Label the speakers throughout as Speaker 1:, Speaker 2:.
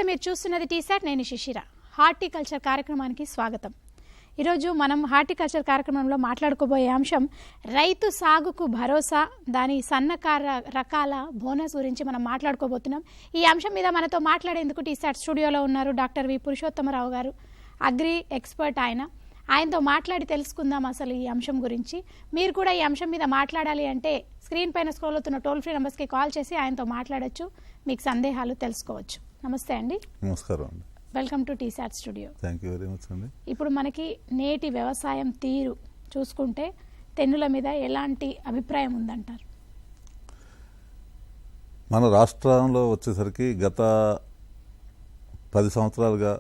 Speaker 1: మీరు చూస్తున్నది టీసాట్. నేను శిశిర. హార్టికల్చర్ కార్యక్రమానికి స్వాగతం. ఈరోజు మనం హార్టికల్చర్ కార్యక్రమంలో మాట్లాడుకోబోయే అంశం రైతు సాగుకు భరోసా, దాని సన్నకార రకాల బోనస్ గురించి మనం మాట్లాడుకోబోతున్నాం. ఈ అంశం మీద మనతో మాట్లాడేందుకు టీసాట్ స్టూడియోలో ఉన్నారు డాక్టర్ వి పురుషోత్తమరావు గారు, అగ్రి ఎక్స్పర్ట్. ఆయనతో మాట్లాడి తెలుసుకుందాం అసలు ఈ అంశం గురించి. మీరు కూడా ఈ అంశం మీద మాట్లాడాలి అంటే స్క్రీన్ పైన స్క్రోల్ అవుతున్న టోల్ ఫ్రీ నెంబర్స్కి కాల్ చేసి ఆయనతో మాట్లాడచ్చు, మీకు సందేహాలు తెలుసుకోవచ్చు. నమస్తే అండి.
Speaker 2: నమస్కారం అండి.
Speaker 1: Welcome to T-SAT studio.
Speaker 2: Thank you very much అండి.
Speaker 1: ఇప్పుడు మనకి నేటి వ్యవసాయం తీరు చూసుకుంటే తెన్నుల మీద ఎలాంటి అభిప్రాయం ఉందంటారు?
Speaker 2: మన రాష్ట్రంలో వచ్చేసరికి గత 10 సంవత్సరాలుగా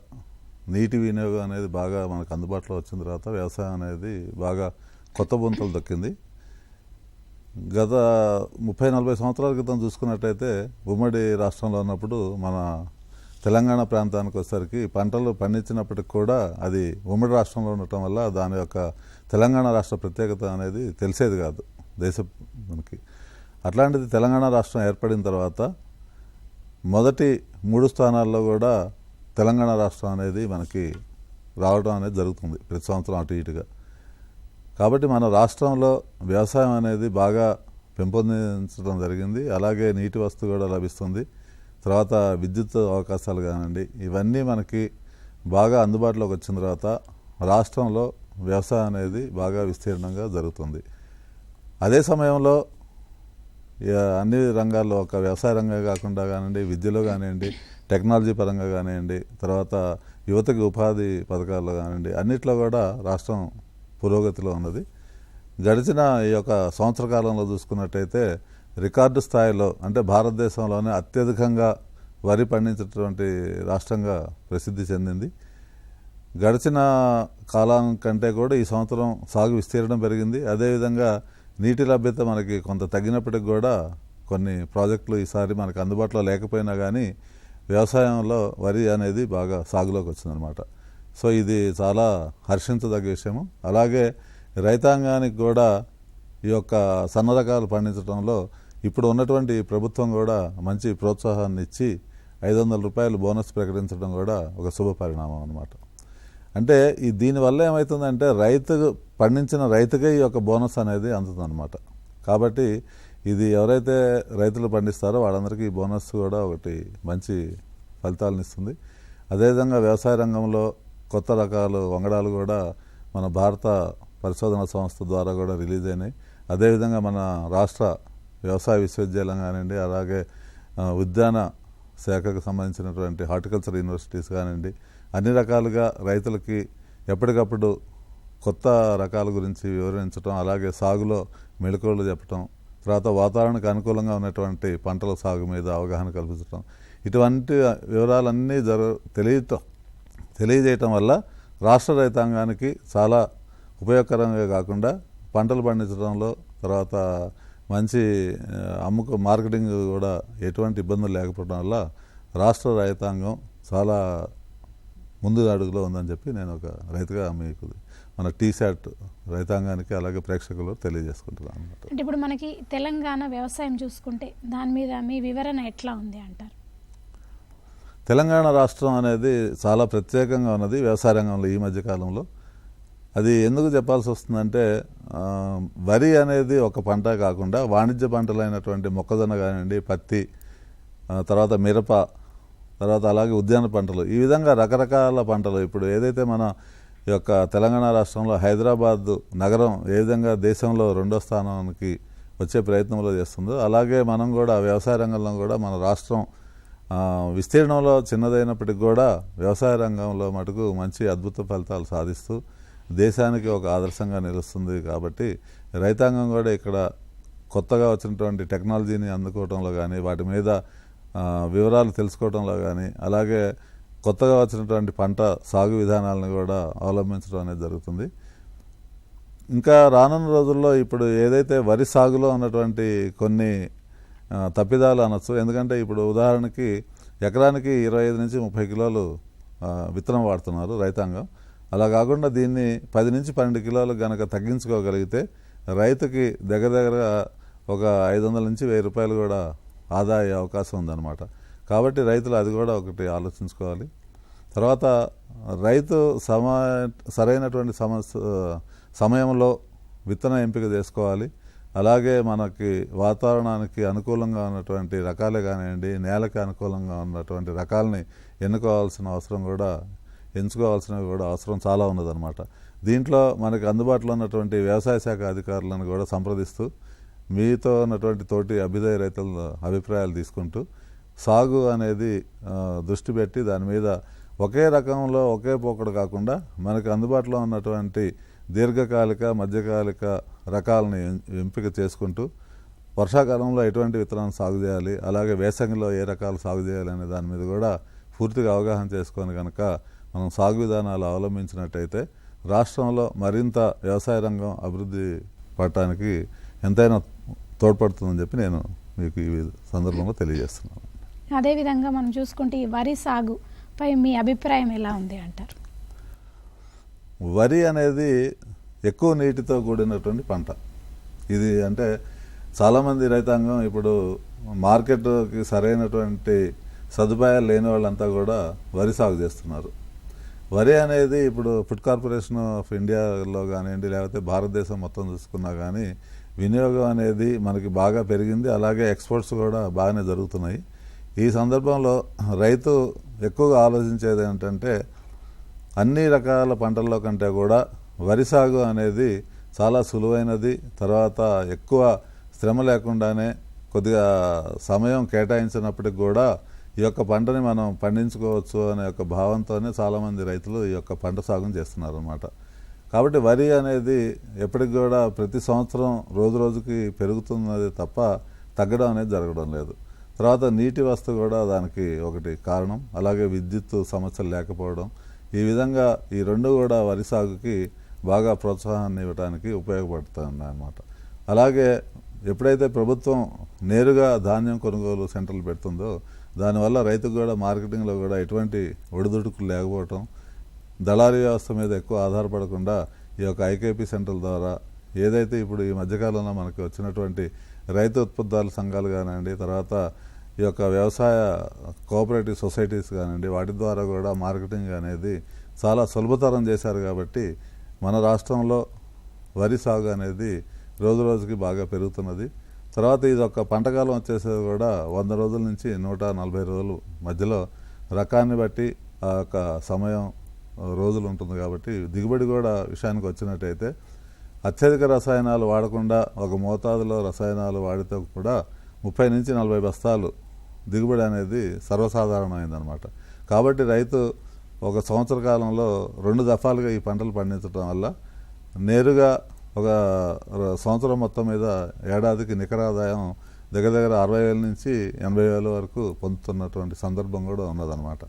Speaker 2: నీటి వినియోగం అనేది బాగా మనకు అందుబాటులో వచ్చిన తర్వాత వ్యవసాయం అనేది బాగా కొత్త బొంతలు దక్కింది. గత 30-40 సంవత్సరాల క్రితం చూసుకున్నట్టయితే ఉమ్మడి రాష్ట్రంలో ఉన్నప్పుడు మన తెలంగాణ ప్రాంతానికి వచ్చేసరికి పంటలు పండించినప్పటికి కూడా అది ఉమ్మడి రాష్ట్రంలో ఉండటం వల్ల దాని యొక్క తెలంగాణ రాష్ట్ర ప్రత్యేకత అనేది తెలిసేది కాదు మనకి. అట్లాంటిది తెలంగాణ రాష్ట్రం ఏర్పడిన తర్వాత మొదటి 3 స్థానాల్లో కూడా తెలంగాణ రాష్ట్రం అనేది మనకి రావడం అనేది జరుగుతుంది ప్రతి సంవత్సరం అటు ఇటుగా. కాబట్టి మన రాష్ట్రంలో వ్యవసాయం అనేది బాగా పెంపొందించడం జరిగింది. అలాగే నీటి వస్తువు కూడా లభిస్తుంది. తర్వాత విద్యుత్ అవకాశాలు కానివ్వండి, ఇవన్నీ మనకి బాగా అందుబాటులోకి వచ్చిన తర్వాత రాష్ట్రంలో వ్యవసాయం అనేది బాగా విస్తీర్ణంగా జరుగుతుంది. అదే సమయంలో అన్ని రంగాల్లో ఒక వ్యవసాయ రంగం కాకుండా కానివ్వండి, విద్యలో కానివ్వండి, టెక్నాలజీ పరంగా కానివ్వండి, తర్వాత యువతకి ఉపాధి పథకాల్లో కానివ్వండి, అన్నిట్లో కూడా రాష్ట్రం పురోగతిలో ఉన్నది. గడిచిన ఈ యొక్క సంవత్సర కాలంలో చూసుకున్నట్టయితే రికార్డు స్థాయిలో, అంటే భారతదేశంలోనే అత్యధికంగా వరి పండించేటువంటి రాష్ట్రంగా ప్రసిద్ధి చెందింది. గడిచిన కాలం కంటే కూడా ఈ సంవత్సరం సాగు విస్తీర్ణం పెరిగింది. అదేవిధంగా నీటి లభ్యత మనకి కొంత తగ్గినప్పటికి కూడా కొన్ని ప్రాజెక్టులు ఈసారి మనకు అందుబాటులో లేకపోయినా కానీ వ్యవసాయంలో వరి అనేది బాగా సాగులోకి వచ్చిందనమాట. సో ఇది చాలా హర్షించదగ్గ విషయము. అలాగే రైతాంగానికి కూడా ఈ యొక్క సన్న రకాలు పండించడంలో ఇప్పుడు ఉన్నటువంటి ప్రభుత్వం కూడా మంచి ప్రోత్సాహాన్ని ఇచ్చి 500 రూపాయలు బోనస్ ప్రకటించడం కూడా ఒక శుభ పరిణామం అనమాట. అంటే దీనివల్ల ఏమవుతుందంటే పండించిన రైతుకే ఈ యొక్క బోనస్ అనేది అందుతుందన్నమాట. కాబట్టి ఇది ఎవరైతే రైతులు పండిస్తారో వాళ్ళందరికీ ఈ బోనస్ కూడా ఒకటి మంచి ఫలితాలను ఇస్తుంది. అదేవిధంగా వ్యవసాయ రంగంలో కొత్త రకాలు వంగడాలు కూడా మన భారత పరిశోధన సంస్థ ద్వారా కూడా రిలీజ్ అయినాయి. అదేవిధంగా మన రాష్ట్ర వ్యవసాయ విశ్వవిద్యాలయం కానివ్వండి, అలాగే ఉద్యాన శాఖకు సంబంధించినటువంటి హార్టికల్చర్ యూనివర్సిటీస్ కానివ్వండి, అన్ని రకాలుగా రైతులకి ఎప్పటికప్పుడు కొత్త రకాల గురించి వివరించడం, అలాగే సాగులో మెళకువలు చెప్పడం, తర్వాత వాతావరణానికి అనుకూలంగా ఉన్నటువంటి పంటల సాగు మీద అవగాహన కల్పించడం, ఇటువంటి వివరాలన్నీ తెలియజేయటం వల్ల రాష్ట్ర రైతాంగానికి చాలా ఉపయోగకరంగా కాకుండా పంటలు పండించడంలో, తర్వాత మంచి మార్కెటింగ్ కూడా ఎటువంటి ఇబ్బందులు లేకపోవడం వల్ల రాష్ట్ర రైతాంగం చాలా ముందు అడుగులో ఉందని చెప్పి నేను ఒక రైతుగా మీకు మన టీసాట్ రైతాంగానికి అలాగే ప్రేక్షకులు తెలియజేసుకుంటున్నాను అన్నమాట.
Speaker 1: అంటే ఇప్పుడు మనకి తెలంగాణ వ్యవసాయం చూసుకుంటే దాని మీద మీ వివరణ ఎట్లా ఉంది అంటారు?
Speaker 2: తెలంగాణ రాష్ట్రం అనేది చాలా ప్రత్యేకంగా ఉన్నది వ్యవసాయ రంగంలో ఈ మధ్యకాలంలో. అది ఎందుకు చెప్పాల్సి వస్తుందంటే, వరి అనేది ఒక పంట కాకుండా వాణిజ్య పంటలైనటువంటి మొక్కజొన్న కానివ్వండి, పత్తి, తర్వాత మిరప, తర్వాత అలాగే ఉద్యాన పంటలు, ఈ విధంగా రకరకాల పంటలు. ఇప్పుడు ఏదైతే మన ఈ యొక్క తెలంగాణ రాష్ట్రంలో హైదరాబాద్ నగరం ఏ విధంగా దేశంలో 2వ స్థానానికి వచ్చే ప్రయత్నంలో చేస్తుందో, అలాగే మనం కూడా వ్యవసాయ రంగంలో కూడా మన రాష్ట్రం విస్తీర్ణంలో చిన్నదైనప్పటికి కూడా వ్యవసాయ రంగంలో మటుకు మంచి అద్భుత ఫలితాలు సాధిస్తూ దేశానికి ఒక ఆదర్శంగా నిలుస్తుంది. కాబట్టి రైతాంగం కూడా ఇక్కడ కొత్తగా వచ్చినటువంటి టెక్నాలజీని అందుకోవడంలో కానీ, వాటి మీద వివరాలు తెలుసుకోవడంలో కానీ, అలాగే కొత్తగా వచ్చినటువంటి పంట సాగు విధానాలను కూడా అవలంబించడం అనేది జరుగుతుంది. ఇంకా రానున్న రోజుల్లో ఇప్పుడు ఏదైతే వరి సాగులో ఉన్నటువంటి కొన్ని తప్పిదాలు అనొచ్చు. ఎందుకంటే ఇప్పుడు ఉదాహరణకి ఎకరానికి 25 నుంచి 30 కిలోలు విత్తనం వాడుతున్నారు రైతాంగం. అలా కాకుండా దీన్ని 10 నుంచి 12 కిలోలు కనుక తగ్గించుకోగలిగితే రైతుకి దగ్గర ఒక 500 నుంచి 1000 రూపాయలు కూడా ఆదా అయ్యే అవకాశం ఉందన్నమాట. కాబట్టి రైతులు అది కూడా ఒకటి ఆలోచించుకోవాలి. తర్వాత రైతు సరైనటువంటి సమయంలో విత్తన ఎంపిక చేసుకోవాలి. అలాగే మనకి వాతావరణానికి అనుకూలంగా ఉన్నటువంటి రకాలే కానివ్వండి, నేలకి అనుకూలంగా ఉన్నటువంటి రకాలని ఎంచుకోవాల్సినవి కూడా అవసరం చాలా ఉన్నదన్నమాట. దీంట్లో మనకి అందుబాటులో ఉన్నటువంటి వ్యవసాయ శాఖ అధికారులను కూడా సంప్రదిస్తూ మీతో ఉన్నటువంటి తోటి అభ్యుదయ రైతుల అభిప్రాయాలు తీసుకుంటూ సాగు అనేది దృష్టి పెట్టి దాని మీద ఒకే రకంలో ఒకే పోకడు కాకుండా మనకు అందుబాటులో ఉన్నటువంటి దీర్ఘకాలిక మధ్యకాలిక రకాలని ఎంపిక చేసుకుంటూ వర్షాకాలంలో ఎటువంటి విత్తనాలు సాగు చేయాలి, అలాగే వేసంగిలో ఏ రకాలు సాగు చేయాలి అనే దాని మీద కూడా పూర్తిగా అవగాహన చేసుకొని కనుక మనం సాగు విధానాలు అవలంబించినట్టయితే రాష్ట్రంలో మరింత వ్యవసాయ రంగం అభివృద్ధి పడటానికి ఎంతైనా తోడ్పడుతుందని చెప్పి నేను మీకు ఈ సందర్భంగా తెలియజేస్తున్నాను.
Speaker 1: అదేవిధంగా మనం చూసుకుంటే ఈ వరి సాగుపై మీ అభిప్రాయం ఎలా ఉంది అంటారు?
Speaker 2: వరి అనేది ఎక్కువ నీటితో కూడినటువంటి పంట. ఇది అంటే చాలామంది రైతాంగం ఇప్పుడు మార్కెట్కి సరైనటువంటి సదుపాయాలు లేని వాళ్ళంతా కూడా వరి సాగు చేస్తున్నారు. వరి అనేది ఇప్పుడు ఫుడ్ కార్పొరేషన్ ఆఫ్ ఇండియాలో కానివ్వండి, లేకపోతే భారతదేశం మొత్తం చూసుకున్నా కానీ వినియోగం అనేది మనకి బాగా పెరిగింది. అలాగే ఎక్స్పోర్ట్స్ కూడా బాగానే జరుగుతున్నాయి. ఈ సందర్భంలో రైతు ఎక్కువగా ఆలోచించేది ఏంటంటే అన్ని రకాల పంటల్లో కంటే కూడా వరి సాగు అనేది చాలా సులువైనది. తర్వాత ఎక్కువ శ్రమ లేకుండానే కొద్దిగా సమయం కేటాయించినప్పటికి కూడా ఈ యొక్క పంటని మనం పండించుకోవచ్చు అనే యొక్క భావంతోనే చాలామంది రైతులు ఈ యొక్క పంట సాగును చేస్తున్నారు అన్నమాట. కాబట్టి వరి అనేది ఎప్పటికి కూడా ప్రతి సంవత్సరం రోజు రోజుకి పెరుగుతున్నది తప్ప తగ్గడం అనేది జరగడం లేదు. తర్వాత నీటి వస్తు కూడా దానికి ఒకటి కారణం. అలాగే విద్యుత్ సమస్యలు లేకపోవడం, ఈ విధంగా ఈ రెండు కూడా వరి సాగుకి బాగా ప్రోత్సాహాన్ని ఇవ్వడానికి ఉపయోగపడుతుంది అన్నమాట. అలాగే ఎప్పుడైతే ప్రభుత్వం నేరుగా ధాన్యం కొనుగోలు సెంటర్లు పెడుతుందో దానివల్ల రైతుకు కూడా మార్కెటింగ్లో కూడా ఎటువంటి ఒడిదుడుకులు లేకపోవటం, దళారీ వ్యవస్థ మీద ఎక్కువ ఆధారపడకుండా ఈ యొక్క ఐకేపీ సెంటర్ల ద్వారా ఏదైతే ఇప్పుడు ఈ మధ్యకాలంలో మనకి వచ్చినటువంటి రైతు ఉత్పత్తుల సంఘాలు కానివ్వండి, తర్వాత ఈ యొక్క వ్యవసాయ కోఆపరేటివ్ సొసైటీస్ కానివ్వండి, వాటి ద్వారా కూడా మార్కెటింగ్ అనేది చాలా సులభతరం చేశారు. కాబట్టి మన రాష్ట్రంలో వరి సాగు అనేది రోజు రోజుకి బాగా పెరుగుతున్నది. తర్వాత ఇది ఒక పంటకాలం వచ్చేసేది కూడా 100 రోజుల నుంచి 140 రోజులు మధ్యలో రకాన్ని బట్టి ఆ యొక్క సమయం రోజులు ఉంటుంది. కాబట్టి దిగుబడి కూడా విషయానికి వచ్చినట్టయితే అత్యధిక రసాయనాలు వాడకుండా ఒక మోతాదులో రసాయనాలు వాడితే కూడా 30 నుంచి 40 బస్తాలు దిగుబడి అనేది సర్వసాధారణమైందనమాట. కాబట్టి రైతు ఒక సంవత్సర కాలంలో 2 దఫాలుగా ఈ పంటలు పండించడం వల్ల నేరుగా ఒక సంవత్సరం మొత్తం మీద ఏడాదికి నికర ఆదాయం దగ్గర 60,000 నుంచి 80,000 వరకు పొందుతున్నటువంటి సందర్భం కూడా ఉన్నదన్నమాట.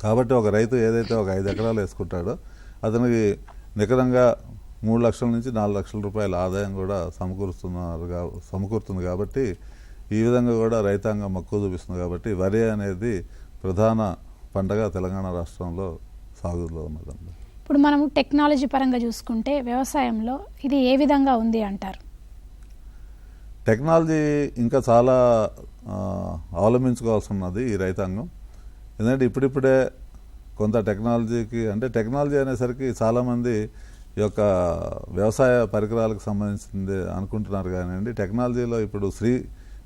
Speaker 2: కాబట్టి ఒక రైతు ఏదైతే ఒక 5 ఎకరాలు వేసుకుంటాడో అతనికి నికరంగా 3 లక్షల నుంచి 4 లక్షల రూపాయల ఆదాయం కూడా సమకూరుతుంది. కాబట్టి ఈ విధంగా కూడా రైతాంగం మక్కువ చూపిస్తుంది. కాబట్టి వరి అనేది ప్రధాన పంటగా తెలంగాణ రాష్ట్రంలో సాగులో ఉన్నదండి.
Speaker 1: ఇప్పుడు మనము టెక్నాలజీ పరంగా చూసుకుంటే వ్యవసాయంలో ఇది ఏ విధంగా ఉంది అంటారు?
Speaker 2: టెక్నాలజీ ఇంకా చాలా అవలంబించుకోవాల్సి ఉన్నది ఈ రైతాంగం. ఎందుకంటే ఇప్పుడిప్పుడే కొంత టెక్నాలజీ అనేసరికి చాలామంది ఈ యొక్క వ్యవసాయ పరికరాలకు సంబంధించింది అనుకుంటున్నారు. కానివ్వండి, టెక్నాలజీలో ఇప్పుడు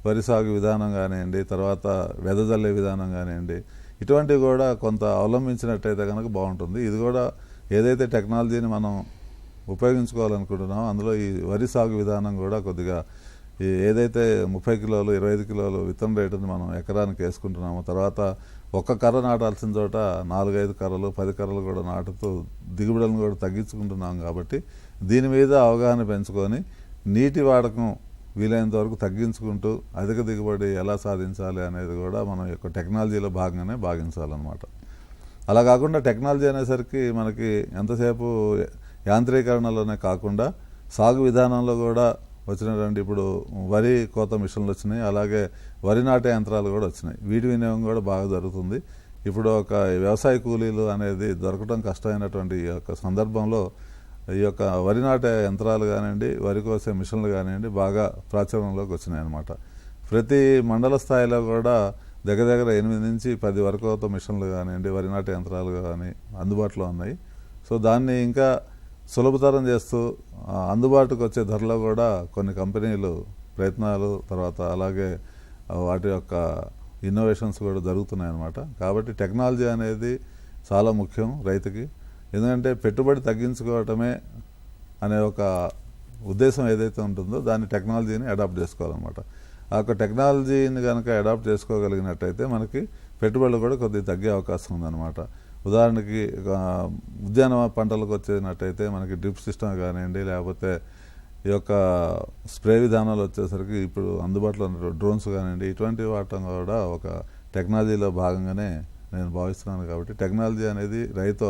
Speaker 2: వరి సాగు విధానం కానివ్వండి, తర్వాత వెదజల్లే విధానం కానివ్వండి, ఇటువంటివి కూడా కొంత అవలంబించినట్టయితే కనుక బాగుంటుంది. ఇది కూడా ఏదైతే టెక్నాలజీని మనం ఉపయోగించుకోవాలనుకుంటున్నామో అందులో ఈ వరి సాగు విధానం కూడా కొద్దిగా ఏదైతే 30 కిలోలు 25 కిలోలు విత్తన రేటుని మనం ఎకరానికి వేసుకుంటున్నామో, తర్వాత ఒక్క కర్ర నాటాల్సిన చోట 4-5 కర్రలు 10 కర్రలు కూడా నాటుతూ దిగుబడులను కూడా తగ్గించుకుంటున్నాం. కాబట్టి దీని మీద అవగాహన పెంచుకొని నీటి వాడకం వీలైనంత వరకు తగ్గించుకుంటూ అధిక దిగుబడి ఎలా సాధించాలి అనేది కూడా మనం యొక్క టెక్నాలజీలో భాగంగానే భావించాలన్నమాట. అలా కాకుండా టెక్నాలజీ అనేసరికి మనకి ఎంతసేపు యాంత్రీకరణలోనే కాకుండా సాగు విధానంలో కూడా వచ్చినటువంటి ఇప్పుడు వరి కోత మిషన్లు వచ్చినాయి, అలాగే వరి నాటే యంత్రాలు కూడా వచ్చినాయి. వీటి వినియోగం కూడా బాగా జరుగుతుంది. ఇప్పుడు ఒక వ్యవసాయ కూలీలు అనేది దొరకడం కష్టమైనటువంటి ఈ యొక్క సందర్భంలో ఈ యొక్క వరి నాటే యంత్రాలు కానివ్వండి, వరి కోసే మిషన్లు కానివ్వండి బాగా ప్రాచుర్యంలోకి వచ్చినాయి అన్నమాట. ప్రతి మండల స్థాయిలో కూడా దగ్గర దగ్గర 8 నుంచి 10 వరకు మిషన్లు కానివ్వండి, వరి నాటే యంత్రాలు కానీ అందుబాటులో ఉన్నాయి. సో దాన్ని ఇంకా సులభతరం చేస్తూ అందుబాటుకు వచ్చే ధరలో కూడా కొన్ని కంపెనీలు ప్రయత్నాలు, తర్వాత అలాగే వాటి యొక్క ఇన్నోవేషన్స్ కూడా జరుగుతున్నాయి అన్నమాట. కాబట్టి టెక్నాలజీ అనేది చాలా ముఖ్యం రైతుకి. ఎందుకంటే పెట్టుబడి తగ్గించుకోవటమే అనే ఒక ఉద్దేశం ఏదైతే ఉంటుందో దాన్ని టెక్నాలజీని అడాప్ట్ చేసుకోవాలన్నమాట. ఆ యొక్క టెక్నాలజీని కనుక అడాప్ట్ చేసుకోగలిగినట్టయితే మనకి పెట్టుబడులు కూడా కొద్దిగా తగ్గే అవకాశం ఉందన్నమాట. ఉదాహరణకి ఉద్యాన పంటలకు వచ్చేటట్టయితే మనకి డ్రిప్ సిస్టమ్ కానివ్వండి, లేకపోతే ఈ యొక్క స్ప్రే విధానాలు వచ్చేసరికి ఇప్పుడు అందుబాటులో ఉన్న డ్రోన్స్ కానివ్వండి, ఇటువంటి వాటం కూడా ఒక టెక్నాలజీలో భాగంగానే నేను భావిస్తున్నాను. కాబట్టి టెక్నాలజీ అనేది రైతు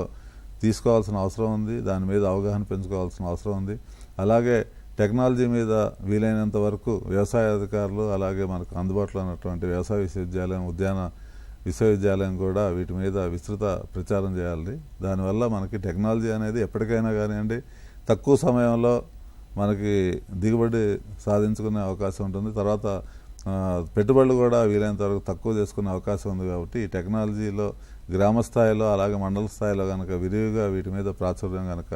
Speaker 2: తీసుకోవాల్సిన అవసరం ఉంది, దాని మీద అవగాహన పెంచుకోవాల్సిన అవసరం ఉంది. అలాగే టెక్నాలజీ మీద వీలైనంత వరకు వ్యవసాయ అధికారులు, అలాగే మనకు అందుబాటులో ఉన్నటువంటి వ్యవసాయ విశ్వవిద్యాలయం, ఉద్యాన విశ్వవిద్యాలయం కూడా వీటి మీద విస్తృత ప్రచారం చేయాలి. దానివల్ల మనకి టెక్నాలజీ అనేది ఎప్పటికైనా కానివ్వండి తక్కువ సమయంలో మనకి దిగుబడి సాధించుకునే అవకాశం ఉంటుంది. తర్వాత పెట్టుబడులు కూడా వీలైనంత వరకు తక్కువ చేసుకునే అవకాశం ఉంది. కాబట్టి ఈ టెక్నాలజీలో గ్రామ స్థాయిలో అలాగే మండల స్థాయిలో కనుక విరివిగా వీటి మీద ప్రాచుర్యం కనుక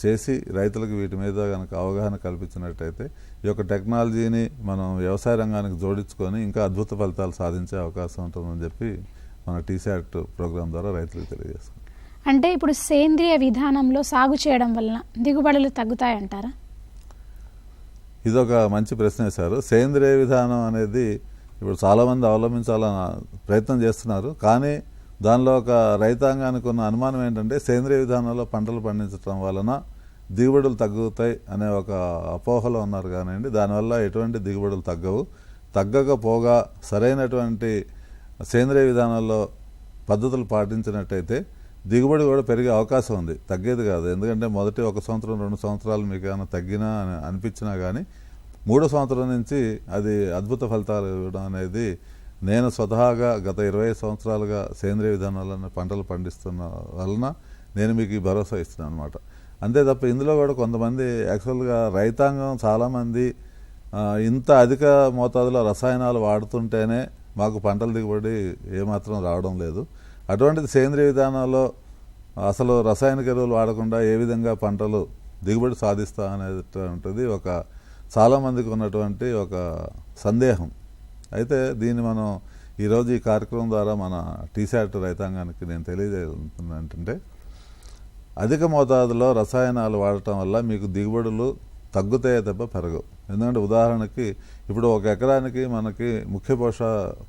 Speaker 2: చేసి రైతులకు వీటి మీద కనుక అవగాహన కల్పించినట్టయితే ఈ యొక్క టెక్నాలజీని మనం వ్యవసాయ రంగానికి జోడించుకొని ఇంకా అద్భుత ఫలితాలు సాధించే అవకాశం ఉంటుందని చెప్పి మన టీశాట్ ప్రోగ్రాం ద్వారా రైతులకు తెలియజేస్తాం.
Speaker 1: అంటే ఇప్పుడు సేంద్రియ విధానంలో సాగు చేయడం వలన దిగుబడులు తగ్గుతాయంటారా?
Speaker 2: ఇదొక మంచి ప్రశ్న వేశారు. సేంద్రియ విధానం అనేది ఇప్పుడు చాలామంది అవలంబించాలని ప్రయత్నం చేస్తున్నారు. కానీ దానిలో ఒక రైతాంగానికి ఉన్న అనుమానం ఏంటంటే సేంద్రియ విధానంలో పంటలు పండించడం వలన దిగుబడులు తగ్గుతాయి అనే ఒక అపోహలో ఉన్నారు. కానివ్వండి, దానివల్ల ఎటువంటి దిగుబడులు తగ్గకపోగా సరైనటువంటి సేంద్రియ విధానంలో పద్ధతులు పాటించినట్టయితే దిగుబడి కూడా పెరిగే అవకాశం ఉంది, తగ్గేది కాదు. ఎందుకంటే మొదటి 1 సంవత్సరం 2 సంవత్సరాలు మీకు ఏమైనా తగ్గినా అనిపించినా కానీ 3వ సంవత్సరం నుంచి అది అద్భుత ఫలితాలు ఇవ్వడం అనేది నేను స్వతహాగా గత 20 సంవత్సరాలుగా సేంద్రియ విధానాలను పంటలు పండిస్తున్న వలన నేను మీకు ఈ భరోసా ఇస్తున్నాను అనమాట. అంతే తప్ప ఇందులో కూడా కొంతమంది యాక్చువల్గా రైతాంగం చాలామంది ఇంత అధిక మోతాదులో రసాయనాలు వాడుతుంటేనే మాకు పంటల దిగుబడి ఏమాత్రం రావడం లేదు. అటువంటిది సేంద్రియ విధానాల్లో అసలు రసాయనిక ఎరువులు వాడకుండా ఏ విధంగా పంటలు దిగుబడి సాధిస్తా అనేటువంటిది ఒక చాలామందికి ఉన్నటువంటి ఒక సందేహం. అయితే దీన్ని మనం ఈరోజు ఈ కార్యక్రమం ద్వారా మన టీశాట్ రైతాంగానికి నేను తెలియజేస్తున్నా ఏంటంటే అధిక మోతాదులో రసాయనాలు వాడటం వల్ల మీకు దిగుబడులు తగ్గుతాయే తప్ప పెరగవు. ఎందుకంటే ఉదాహరణకి ఇప్పుడు 1 ఎకరానికి మనకి ముఖ్య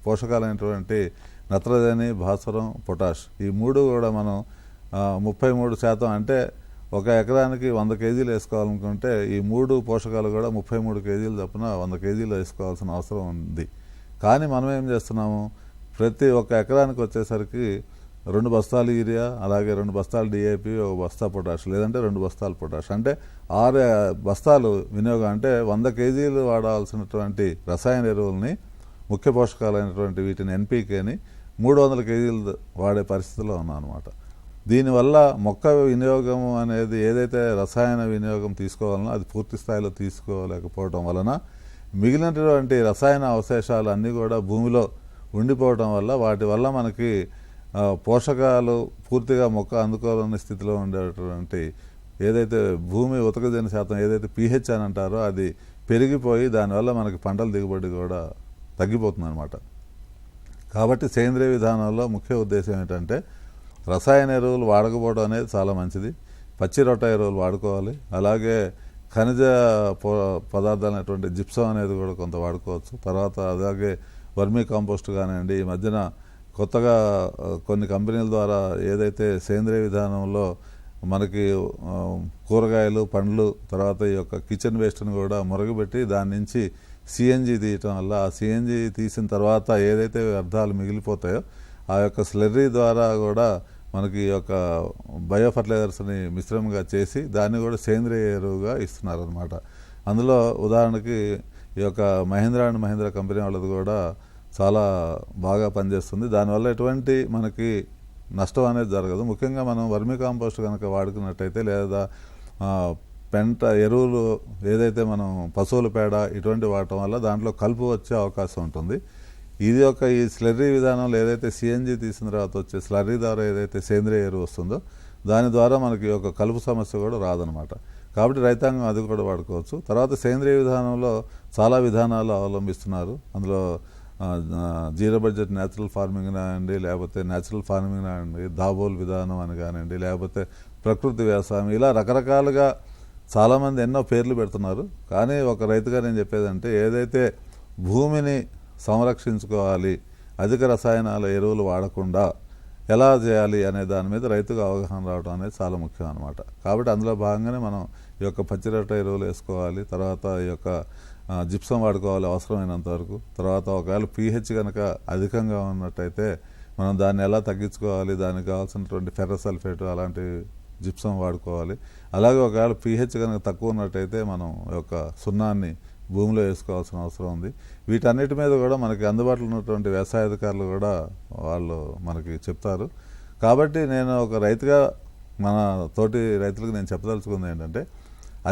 Speaker 2: పోషకాలైనటువంటి నత్రజని, భాస్వరం, పొటాష్ ఈ 3 కూడా మనం 33% అంటే 1 ఎకరానికి 100 కేజీలు వేసుకోవాలనుకుంటే ఈ 3 పోషకాలు కూడా 33 కేజీలు చొప్పున 100 కేజీలు వేసుకోవాల్సిన అవసరం ఉంది. కానీ మనం ఏం చేస్తున్నాము, ప్రతి 1 ఎకరానికి వచ్చేసరికి 2 బస్తాలు యూరియా, అలాగే 2 బస్తాలు డిఏపి, 1 బస్తా పొటాష్, లేదంటే 2 బస్తాలు పొటాష్, అంటే 6 బస్తాలు వినియోగం. అంటే 100 కేజీలు వాడాల్సినటువంటి రసాయన ఎరువుల్ని ముఖ్య పోషకాలైనటువంటి వీటిని ఎన్పీకేని 300 కేజీలు వాడే పరిస్థితిలో ఉన్నాం అనమాట. దీనివల్ల మొక్క వినియోగం అనేది ఏదైతే రసాయన వినియోగం తీసుకోవాలనో అది పూర్తి స్థాయిలో తీసుకోలేకపోవడం వలన మిగిలినటువంటి రసాయన అవశేషాలు అన్నీ కూడా భూమిలో ఉండిపోవడం వల్ల వాటి వల్ల మనకి పోషకాలు పూర్తిగా మొక్క అందుకోలేని స్థితిలో ఉండేటువంటి ఏదైతే భూమి ఉతకజని శాతం ఏదైతే pH అని అంటారో అది పెరిగిపోయి దానివల్ల మనకి పంటల దిగుబడి కూడా తగ్గిపోతుంది అనమాట. కాబట్టి సేంద్రియ విధానంలో ముఖ్య ఉద్దేశం ఏంటంటే రసాయన ఎరువులు వాడకపోవడం అనేది చాలా మంచిది. పచ్చి రొట్ట ఎరువులు వాడుకోవాలి. అలాగే ఖనిజ పదార్థాలైనటువంటి జిప్సం అనేది కూడా కొంత వాడుకోవచ్చు. తర్వాత అలాగే వర్మీ కాంపోస్ట్ కానివ్వండి, ఈ మధ్యన కొత్తగా కొన్ని కంపెనీల ద్వారా ఏదైతే సేంద్రియ విధానంలో మనకి కూరగాయలు, పండ్లు, తర్వాత ఈ యొక్క కిచెన్ వేస్ట్ని కూడా మురగబెట్టి దాని నుంచి సిఎన్జి తీయటం వల్ల ఆ సిఎన్జి తీసిన తర్వాత ఏదైతే వ్యర్థాలు మిగిలిపోతాయో ఆ యొక్క స్లర్రీ ద్వారా కూడా మనకి ఈ యొక్క బయో ఫర్టిలైజర్స్ని మిశ్రమంగా చేసి దాన్ని కూడా సేంద్రియ ఎరువుగా ఇస్తున్నారనమాట. అందులో ఉదాహరణకి ఈ యొక్క మహీంద్రా అండ్ మహీంద్రా కంపెనీ వాళ్ళది కూడా చాలా బాగా పనిచేస్తుంది. దానివల్ల ఎటువంటి మనకి నష్టం అనేది జరగదు. ముఖ్యంగా మనం వర్మీ కాంపోస్ట్ కనుక వాడుకున్నట్టయితే లేదా పెంట ఎరువులు ఏదైతే మనం పశువుల పేడ ఇటువంటి వాడటం వల్ల దాంట్లో కలుపు వచ్చే అవకాశం ఉంటుంది. ఇది ఈ స్లర్రీ విధానంలో ఏదైతే సిఎన్జి తీసిన తర్వాత వచ్చే స్లర్రీ ద్వారా ఏదైతే సేంద్రియ ఎరువు వస్తుందో దాని ద్వారా మనకి కలుపు సమస్య కూడా రాదనమాట. కాబట్టి రైతాంగం అది కూడా వాడుకోవచ్చు. తర్వాత సేంద్రియ విధానంలో చాలా విధానాలు అవలంబిస్తున్నారు. అందులో జీరో బడ్జెట్ న్యాచురల్ ఫార్మింగ్ కానివ్వండి, లేకపోతే న్యాచురల్ ఫార్మింగ్ కానివ్వండి, దాబోల్ విధానం అని కానివ్వండి, లేకపోతే ప్రకృతి వ్యవసాయం, ఇలా రకరకాలుగా చాలామంది ఎన్నో పేర్లు పెడుతున్నారు. కానీ ఒక రైతుగా నేను చెప్పేదంటే ఏదైతే భూమిని సంరక్షించుకోవాలి, అధిక రసాయనాల ఎరువులు వాడకుండా ఎలా చేయాలి అనే దాని మీద రైతుకు అవగాహన రావడం అనేది చాలా ముఖ్యం అనమాట. కాబట్టి అందులో భాగంగానే మనం పచ్చిరొట్ట ఎరువులు వేసుకోవాలి. తర్వాత జిప్సం వాడుకోవాలి అవసరమైనంత వరకు. తర్వాత ఒకవేళ pH కనుక అధికంగా ఉన్నట్టయితే మనం దాన్ని ఎలా తగ్గించుకోవాలి, దానికి కావాల్సినటువంటి ఫెర్రస్ సల్ఫేట్ అలాంటి జిప్సం వాడుకోవాలి. అలాగే ఒకవేళ pH కనుక తక్కువ ఉన్నట్టయితే మనం సున్నాన్ని భూమిలో వేసుకోవాల్సిన అవసరం ఉంది. వీటన్నిటి మీద కూడా మనకి అందుబాటులో ఉన్నటువంటి వ్యవసాయ అధికారులు కూడా వాళ్ళు మనకి చెప్తారు. కాబట్టి నేను ఒక రైతుగా మన తోటి రైతులకు నేను చెప్పదలుచుకుంది ఏంటంటే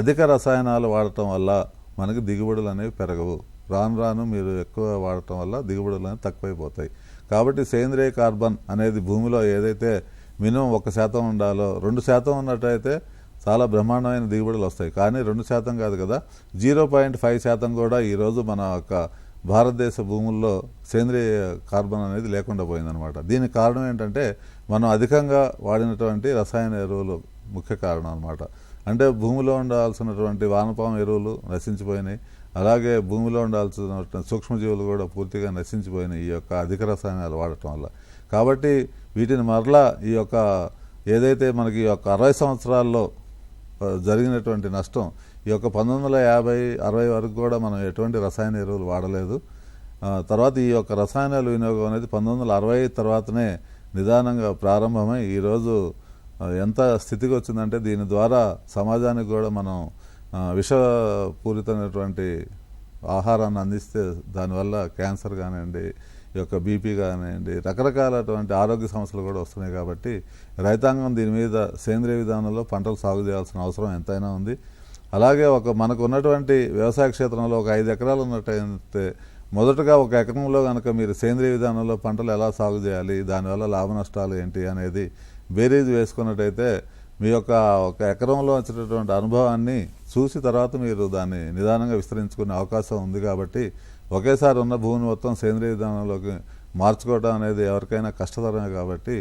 Speaker 2: అధిక రసాయనాలు వాడటం వల్ల మనకి దిగుబడులు అనేవి పెరగవు. రాను రాను మీరు ఎక్కువ వాడటం వల్ల దిగుబడులు అనేవి తక్కువైపోతాయి. కాబట్టి సేంద్రియ కార్బన్ అనేది భూమిలో ఏదైతే మినిమం 1% ఉండాలో 2% ఉన్నట్టయితే చాలా బ్రహ్మాండమైన దిగుబడులు వస్తాయి. కానీ 2% కాదు కదా, 0.5% కూడా ఈరోజు మన భారతదేశ భూముల్లో సేంద్రియ కార్బన్ అనేది లేకుండా పోయిందనమాట. దీనికి కారణం ఏంటంటే మనం అధికంగా వాడినటువంటి రసాయన ఎరువులు ముఖ్య కారణం అనమాట. అంటే భూమిలో ఉండాల్సినటువంటి వానపాము ఎరువులు నశించిపోయినాయి. అలాగే భూమిలో ఉండాల్సిన సూక్ష్మజీవులు కూడా పూర్తిగా నశించిపోయినాయి ఈ అధిక రసాయనాలు వాడటం వల్ల. కాబట్టి వీటిని మరలా ఏదైతే మనకి 60 సంవత్సరాల్లో జరిగినటువంటి నష్టం 1950-60 వరకు కూడా మనం ఎటువంటి రసాయన ఎరువులు వాడలేదు. తర్వాత ఈ రసాయనాల వినియోగం అనేది 1960 తర్వాతనే నిదానంగా ప్రారంభమై ఈరోజు ఎంత స్థితికి వచ్చిందంటే దీని ద్వారా సమాజానికి కూడా మనం విషపూరితమైనటువంటి ఆహారాన్ని అందిస్తే దానివల్ల క్యాన్సర్ కానివ్వండి, బీపీ కానివ్వండి, రకరకాలటువంటి ఆరోగ్య సమస్యలు కూడా వస్తున్నాయి. కాబట్టి రైతాంగం దీని మీద సేంద్రియ విధానంలో పంటలు సాగు చేయాల్సిన అవసరం ఎంతైనా ఉంది. అలాగే మనకు ఉన్నటువంటి వ్యవసాయ క్షేత్రంలో 5 ఎకరాలు ఉన్నట్టయితే మొదటగా 1 ఎకరంలో కనుక మీరు సేంద్రియ విధానంలో పంటలు ఎలా సాగు చేయాలి, దానివల్ల లాభ నష్టాలు ఏంటి అనేది బేరీజ్ వేసుకున్నట్టయితే మీ 1 ఎకరంలో వచ్చినటువంటి అనుభవాన్ని చూసి తర్వాత మీరు దాన్ని నిదానంగా విస్తరించుకునే అవకాశం ఉంది. కాబట్టి ఒకేసారి ఉన్న భూమిని మొత్తం సేంద్రియ విధానంలోకి మార్చుకోవడం అనేది ఎవరికైనా కష్టతరమే. కాబట్టి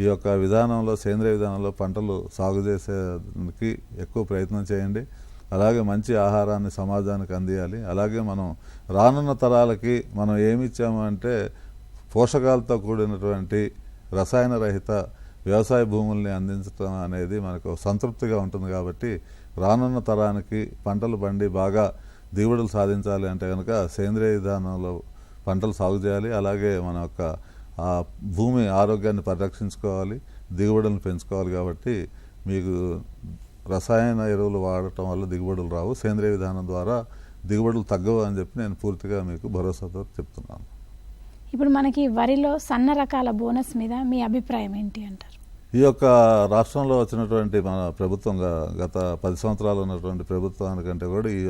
Speaker 2: ఈ విధానంలో సేంద్రియ విధానంలో పంటలు సాగు చేసేందుకు ఎక్కువ ప్రయత్నం చేయండి. అలాగే మంచి ఆహారాన్ని సమాజానికి అందియాలి. అలాగే మనం రానున్న తరాలకి మనం ఏమి ఇచ్చాము అంటే పోషకాలతో కూడినటువంటి రసాయన రహిత వ్యవసాయ భూముల్ని అందించడం అనేది మనకు సంతృప్తిగా ఉంటుంది. కాబట్టి రానున్న తరానికి పంటలు పండి బాగా దిగుబడులు సాధించాలి అంటే కనుక సేంద్రియ విధానంలో పంటలు సాగు చేయాలి. అలాగే మన భూమి ఆరోగ్యాన్ని పరిరక్షించుకోవాలి, దిగుబడులను పెంచుకోవాలి. కాబట్టి మీకు రసాయన ఎరువులు వాడటం వల్ల దిగుబడులు రావు, సేంద్రియ విధానం ద్వారా దిగుబడులు తగ్గవు అని చెప్పి నేను పూర్తిగా మీకు భరోసాతో చెప్తున్నాను.
Speaker 1: ఇప్పుడు మనకి వరిలో సన్న రకాల బోనస్ మీద మీ అభిప్రాయం ఏంటి అంటారు?
Speaker 2: ఈ రాష్ట్రంలో వచ్చినటువంటి మన ప్రభుత్వం గత 10 సంవత్సరాలు ఉన్నటువంటి ప్రభుత్వానికంటే కూడా ఈ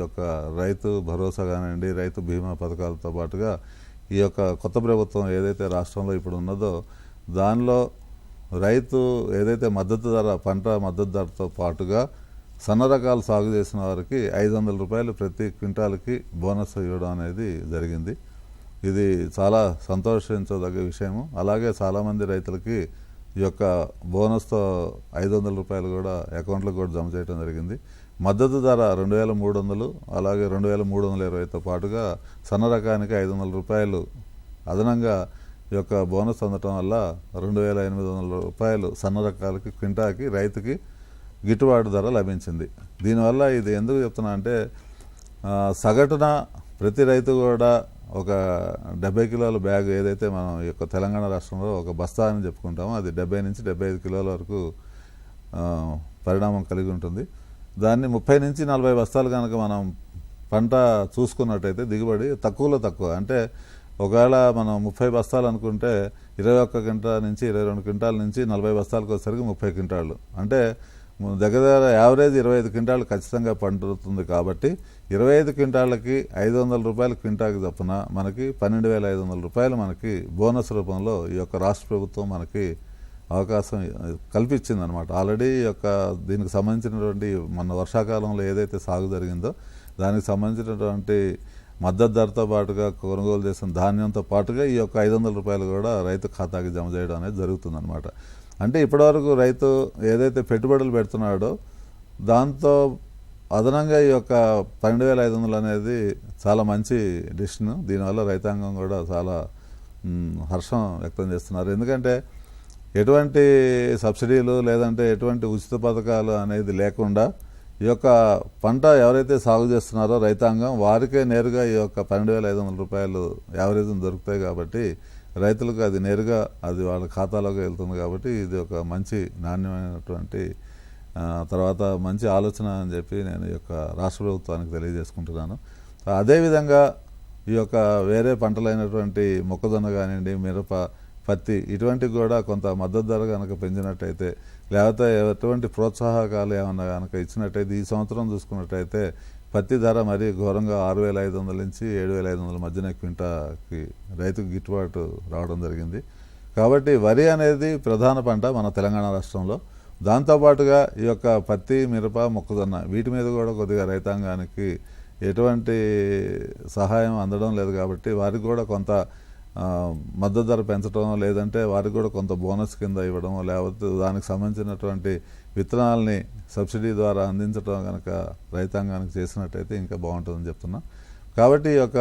Speaker 2: రైతు భరోసా కానివ్వండి, రైతు బీమా పథకాలతో పాటుగా ఈ కొత్త ప్రభుత్వం ఏదైతే రాష్ట్రంలో ఇప్పుడు ఉన్నదో దానిలో రైతు ఏదైతే మద్దతు ధర, పంట మద్దతు ధరతో పాటుగా సన్న రకాలు సాగు చేసిన వారికి 500 రూపాయలు ప్రతి క్వింటాల్కి బోనస్ ఇవ్వడం అనేది జరిగింది. ఇది చాలా సంతోషించదగ్గ విషయము. అలాగే చాలామంది రైతులకి ఈ బోనస్తో 500 రూపాయలు కూడా అకౌంట్లకు కూడా జమ చేయడం జరిగింది. మద్దతు ధర 2300, అలాగే 2320తో పాటుగా సన్న రకానికి 500 రూపాయలు అదనంగా ఈ బోనస్ అందటం వల్ల 2800 రూపాయలు సన్న రకాలకి క్వింటాకి రైతుకి గిట్టుబాటు ధర లభించింది. దీనివల్ల ఇది ఎందుకు చెప్తున్నా అంటే సగటున ప్రతి రైతు కూడా 70 కిలోల బ్యాగ్ ఏదైతే మనం ఈ తెలంగాణ రాష్ట్రంలో బస్తా అని చెప్పుకుంటామో అది 70 నుంచి 75 కిలోల వరకు పరిణామం కలిగి ఉంటుంది. దాన్ని 30 నుంచి 40 బస్తాలు కనుక మనం పంట చూసుకున్నట్టయితే దిగుబడి తక్కువలో తక్కువ. అంటే ఒకవేళ మనం 30 బస్తాలు అనుకుంటే 21 క్వింటాల నుంచి 22 క్వింటాల నుంచి 40 బస్తాలకు వచ్చేసరికి 30 క్వింటాళ్ళు. అంటే దగ్గర దగ్గర యావరేజ్ 25 క్వింటాలు ఖచ్చితంగా పండుతుంది కాబట్టి 25 క్వింటాలకి 500 రూపాయలు క్వింటాకి చొప్పున మనకి 12,500 రూపాయలు మనకి బోనస్ రూపంలో ఈ యొక్క రాష్ట్ర ప్రభుత్వం మనకి అవకాశం కల్పించింది అనమాట. ఆల్రెడీ ఈ యొక్క దీనికి సంబంధించినటువంటి మన వర్షాకాలంలో ఏదైతే సాగు జరిగిందో దానికి సంబంధించినటువంటి మద్దతు ధరతో పాటుగా కొనుగోలు చేసిన ధాన్యంతో పాటుగా ఈ యొక్క 500 రూపాయలు కూడా రైతు ఖాతాకి జమ చేయడం అనేది జరుగుతుందన్నమాట. అంటే ఇప్పటివరకు రైతు ఏదైతే పెట్టుబడులు పెడుతున్నాడో దాంతో అదనంగా ఈ యొక్క 12,500 అనేది చాలా మంచి డిసిషన్. దీనివల్ల రైతాంగం కూడా చాలా హర్షం వ్యక్తం చేస్తున్నారు. ఎందుకంటే ఎటువంటి సబ్సిడీలు లేదంటే ఎటువంటి ఉచిత పథకాలు అనేది లేకుండా ఈ యొక్క పంట ఎవరైతే సాగు చేస్తున్నారో రైతాంగం వారికే నేరుగా ఈ యొక్క 12,500 రూపాయలు యావరేజ్ దొరుకుతాయి కాబట్టి రైతులకు అది నేరుగా అది వాళ్ళ ఖాతాలోకి వెళ్తుంది. కాబట్టి ఇది ఒక మంచి నాణ్యమైనటువంటి తర్వాత మంచి ఆలోచన అని చెప్పి నేను ఈ యొక్క రాష్ట్ర ప్రభుత్వానికి తెలియజేసుకుంటున్నాను. అదేవిధంగా ఈ యొక్క వేరే పంటలైనటువంటి మొక్కజొన్న కానివ్వండి, మిరప, పత్తి ఇటువంటివి కూడా కొంత మద్దతు ధర కనుక పెంచినట్టయితే లేకపోతే ఎటువంటి ప్రోత్సాహకాలు ఏమన్నా కనుక ఇచ్చినట్టయితే ఈ సంవత్సరం చూసుకున్నట్టయితే పత్తి ధర మరీ ఘోరంగా 6,500 నుంచి 7,500 మధ్యన క్వింటాకి రైతుకు గిట్టుబాటు రావడం జరిగింది. కాబట్టి వరి అనేది ప్రధాన పంట మన తెలంగాణ రాష్ట్రంలో. దాంతోపాటుగా ఈ యొక్క పత్తి, మిరప, మొక్కజొన్న వీటి మీద కూడా కొద్దిగా రైతాంగానికి ఎటువంటి సహాయం అందడం లేదు. కాబట్టి వారికి కూడా కొంత మద్దతు ధర పెంచడం లేదంటే వారికి కూడా కొంత బోనస్ కింద ఇవ్వడం లేకపోతే దానికి సంబంధించినటువంటి విత్తనాలని సబ్సిడీ ద్వారా అందించడం కనుక రైతాంగానికి చేసినట్టయితే ఇంకా బాగుంటుందని చెప్తున్నా. కాబట్టి ఈ యొక్క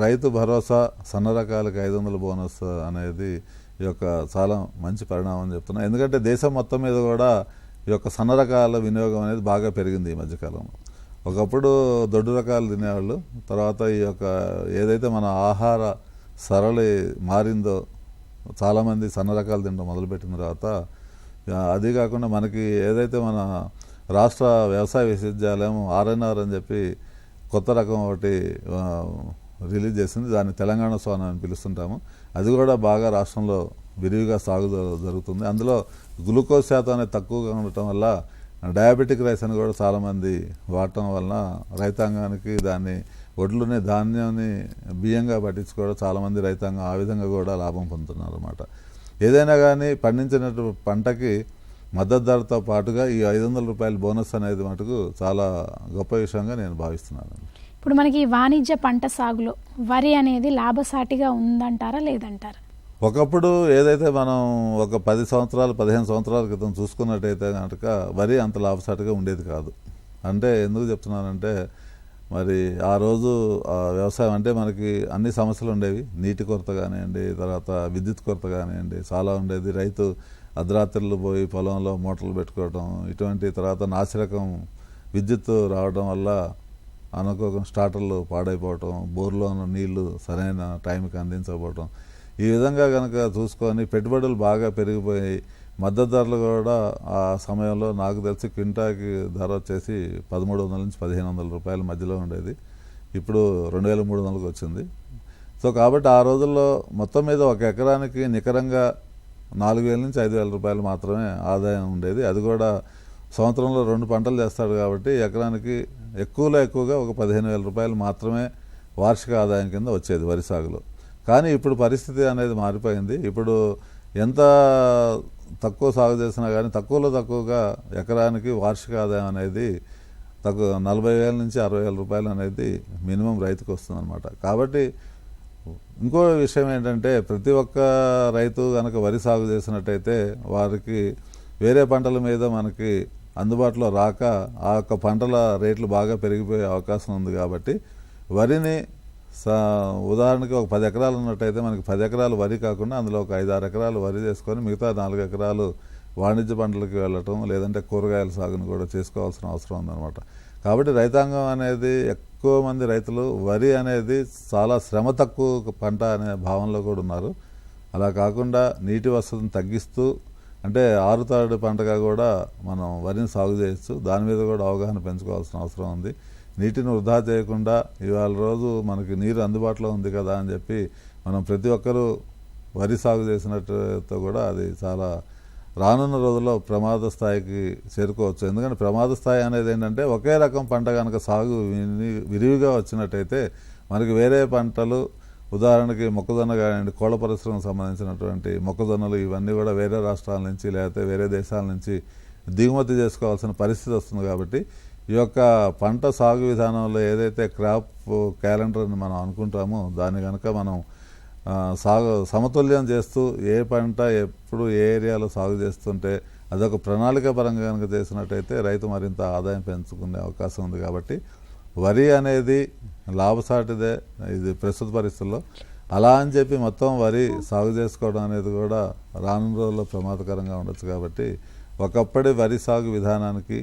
Speaker 2: రైతు భరోసా సన్న రకాలకి 500 బోనస్ అనేది ఈ యొక్క చాలా మంచి పరిణామం చెప్తున్నా. ఎందుకంటే దేశం మొత్తం మీద కూడా ఈ యొక్క సన్న రకాల వినియోగం అనేది బాగా పెరిగింది ఈ మధ్యకాలంలో. ఒకప్పుడు దొడ్డు రకాలు తినేవాళ్ళు, తర్వాత ఈ యొక్క ఏదైతే మన ఆహార సరళి మారిందో చాలామంది సన్న రకాలు తినడం మొదలుపెట్టిన తర్వాత అది కాకుండా మనకి ఏదైతే మన రాష్ట్ర వ్యవసాయ విశ్వవిద్యాలయం RNR అని చెప్పి కొత్త రకం ఒకటి రిలీజ్ చేసింది. దాన్ని తెలంగాణ సోనా అని పిలుస్తుంటాము. అది కూడా బాగా రాష్ట్రంలో విరివిగా సాగు జరుగుతుంది. అందులో గ్లూకోజ్ శాతం అనేది తక్కువగా ఉండటం వల్ల డయాబెటిక్ రైస్ అని కూడా చాలామంది వాడటం వలన రైతాంగానికి దాన్ని ఒడ్లుని ధాన్యాన్ని బియ్యంగా పట్టించుకోవడం చాలామంది రైతాంగం ఆ విధంగా కూడా లాభం పొందుతున్నారు అన్నమాట. ఏదైనా కానీ పండించినట్టు పంటకి మద్దతు ధరతో పాటుగా ఈ 500 రూపాయల బోనస్ అనేది మటుకు చాలా గొప్ప విషయంగా నేను భావిస్తున్నాను.
Speaker 1: ఇప్పుడు మనకి వాణిజ్య పంట సాగులో వరి అనేది లాభసాటిగా ఉందంటారా లేదంటారా?
Speaker 2: ఒకప్పుడు ఏదైతే మనం ఒక 10 సంవత్సరాలు 15 సంవత్సరాల క్రితం చూసుకున్నట్టయితే కనుక వరి అంత లాభసాటిగా ఉండేది కాదు. అంటే ఎందుకు చెప్తున్నానంటే మరి ఆ రోజు వ్యవసాయం అంటే మనకి అన్ని సమస్యలు ఉండేవి. నీటి కొరత కానివ్వండి, తర్వాత విద్యుత్ కొరత కానివ్వండి చాలా ఉండేది. రైతు అర్ధరాత్రులు పోయి పొలంలో మోటార్లు పెట్టుకోవడం, ఇటువంటి తర్వాత నాసిరకం విద్యుత్ రావడం వల్ల అనుకోకుండా స్టార్టర్లు పాడైపోవటం, బోర్లో ఉన్న నీళ్లు సరైన టైంకి అందించకపోవటం, ఈ విధంగా కనుక చూసుకొని పెట్టుబడులు బాగా పెరిగిపోయి మద్దతు ధరలు కూడా ఆ సమయంలో నాకు తెలిసి క్వింటాకి ధర వచ్చేసి 1,300 నుంచి 1,500 రూపాయల మధ్యలో ఉండేది. ఇప్పుడు 2,300కి వచ్చింది. సో కాబట్టి ఆ రోజుల్లో మొత్తం మీద ఒక ఎకరానికి నికరంగా 4,000 నుంచి 5,000 రూపాయలు మాత్రమే ఆదాయం ఉండేది. అది కూడా సంవత్సరంలో 2 పంటలు చేస్తాడు కాబట్టి ఎకరానికి ఎక్కువగా ఒక 15,000 రూపాయలు మాత్రమే వార్షిక ఆదాయం కింద వచ్చేది వరి సాగులో. కానీ ఇప్పుడు పరిస్థితి అనేది మారిపోయింది. ఇప్పుడు ఎంత తక్కువ సాగు చేసినా కానీ తక్కువగా ఎకరానికి వార్షిక ఆదాయం అనేది 40,000 నుంచి 60,000 రూపాయలు అనేది మినిమం రైతుకు వస్తుందన్నమాట. కాబట్టి ఇంకో విషయం ఏంటంటే ప్రతి ఒక్క రైతు కనుక వరి సాగు చేసినట్టయితే వారికి వేరే పంటల మీద మనకి అందుబాటులో రాక ఆ యొక్క పంటల రేట్లు బాగా పెరిగిపోయే అవకాశం ఉంది. కాబట్టి వరిని ఉదాహరణకి ఒక 10 ఎకరాలు ఉన్నట్టయితే మనకి 10 ఎకరాలు వరి కాకుండా అందులో ఒక 5-6 ఎకరాలు వరి చేసుకొని మిగతా 4 ఎకరాలు వాణిజ్య పంటలకు వెళ్ళటం లేదంటే కూరగాయల సాగును కూడా చేసుకోవాల్సిన అవసరం ఉందన్నమాట. కాబట్టి రైతాంగం అనేది ఎక్కువ మంది రైతులు వరి అనేది చాలా శ్రమ తక్కువ పంట అనే భావనలో కూడా ఉన్నారు. అలా కాకుండా నీటి వసతిని తగ్గిస్తూ అంటే ఆరుతడి పంటగా కూడా మనం వరిని సాగు చేయొచ్చు. దాని మీద కూడా అవగాహన పెంచుకోవాల్సిన అవసరం ఉంది. నీటిని వృధా చేయకుండా ఇవాళ రోజు మనకి నీరు అందుబాటులో ఉంది కదా అని చెప్పి మనం ప్రతి ఒక్కరూ వరి సాగు చేసినట్టుతో కూడా అది చాలా రానున్న రోజుల్లో ప్రమాద స్థాయికి చేరుకోవచ్చు. ఎందుకంటే ప్రమాద స్థాయి అనేది ఏంటంటే ఒకే రకం పంట కనుక సాగు విరివిగా వచ్చినట్టయితే మనకి వేరే పంటలు, ఉదాహరణకి మొక్కజొన్న కానివ్వండి, కోళ్ళ పరిశ్రమకు సంబంధించినటువంటి మొక్కజొన్నలు ఇవన్నీ కూడా వేరే రాష్ట్రాల నుంచి లేకపోతే వేరే దేశాల నుంచి దిగుమతి చేసుకోవాల్సిన పరిస్థితి వస్తుంది. కాబట్టి ఈ యొక్క పంట సాగు విధానంలో ఏదైతే క్రాప్ క్యాలెండర్ అని మనం అనుకుంటామో దాన్ని కనుక మనం సమతుల్యం చేస్తూ ఏ పంట ఎప్పుడు ఏ ఏరియాలో సాగు చేస్తుంటే అదొక ప్రణాళిక పరంగా కనుక చేసినట్టయితే రైతు మరింత ఆదాయం పెంచుకునే అవకాశం ఉంది. కాబట్టి వరి అనేది లాభసాటిదే ఇది ప్రస్తుత పరిస్థితుల్లో. అలా అని చెప్పి మొత్తం వరి సాగు చేసుకోవడం అనేది కూడా రానున్న రోజుల్లో ప్రమాదకరంగా ఉండొచ్చు. కాబట్టి ఒకప్పటి వరి సాగు విధానానికి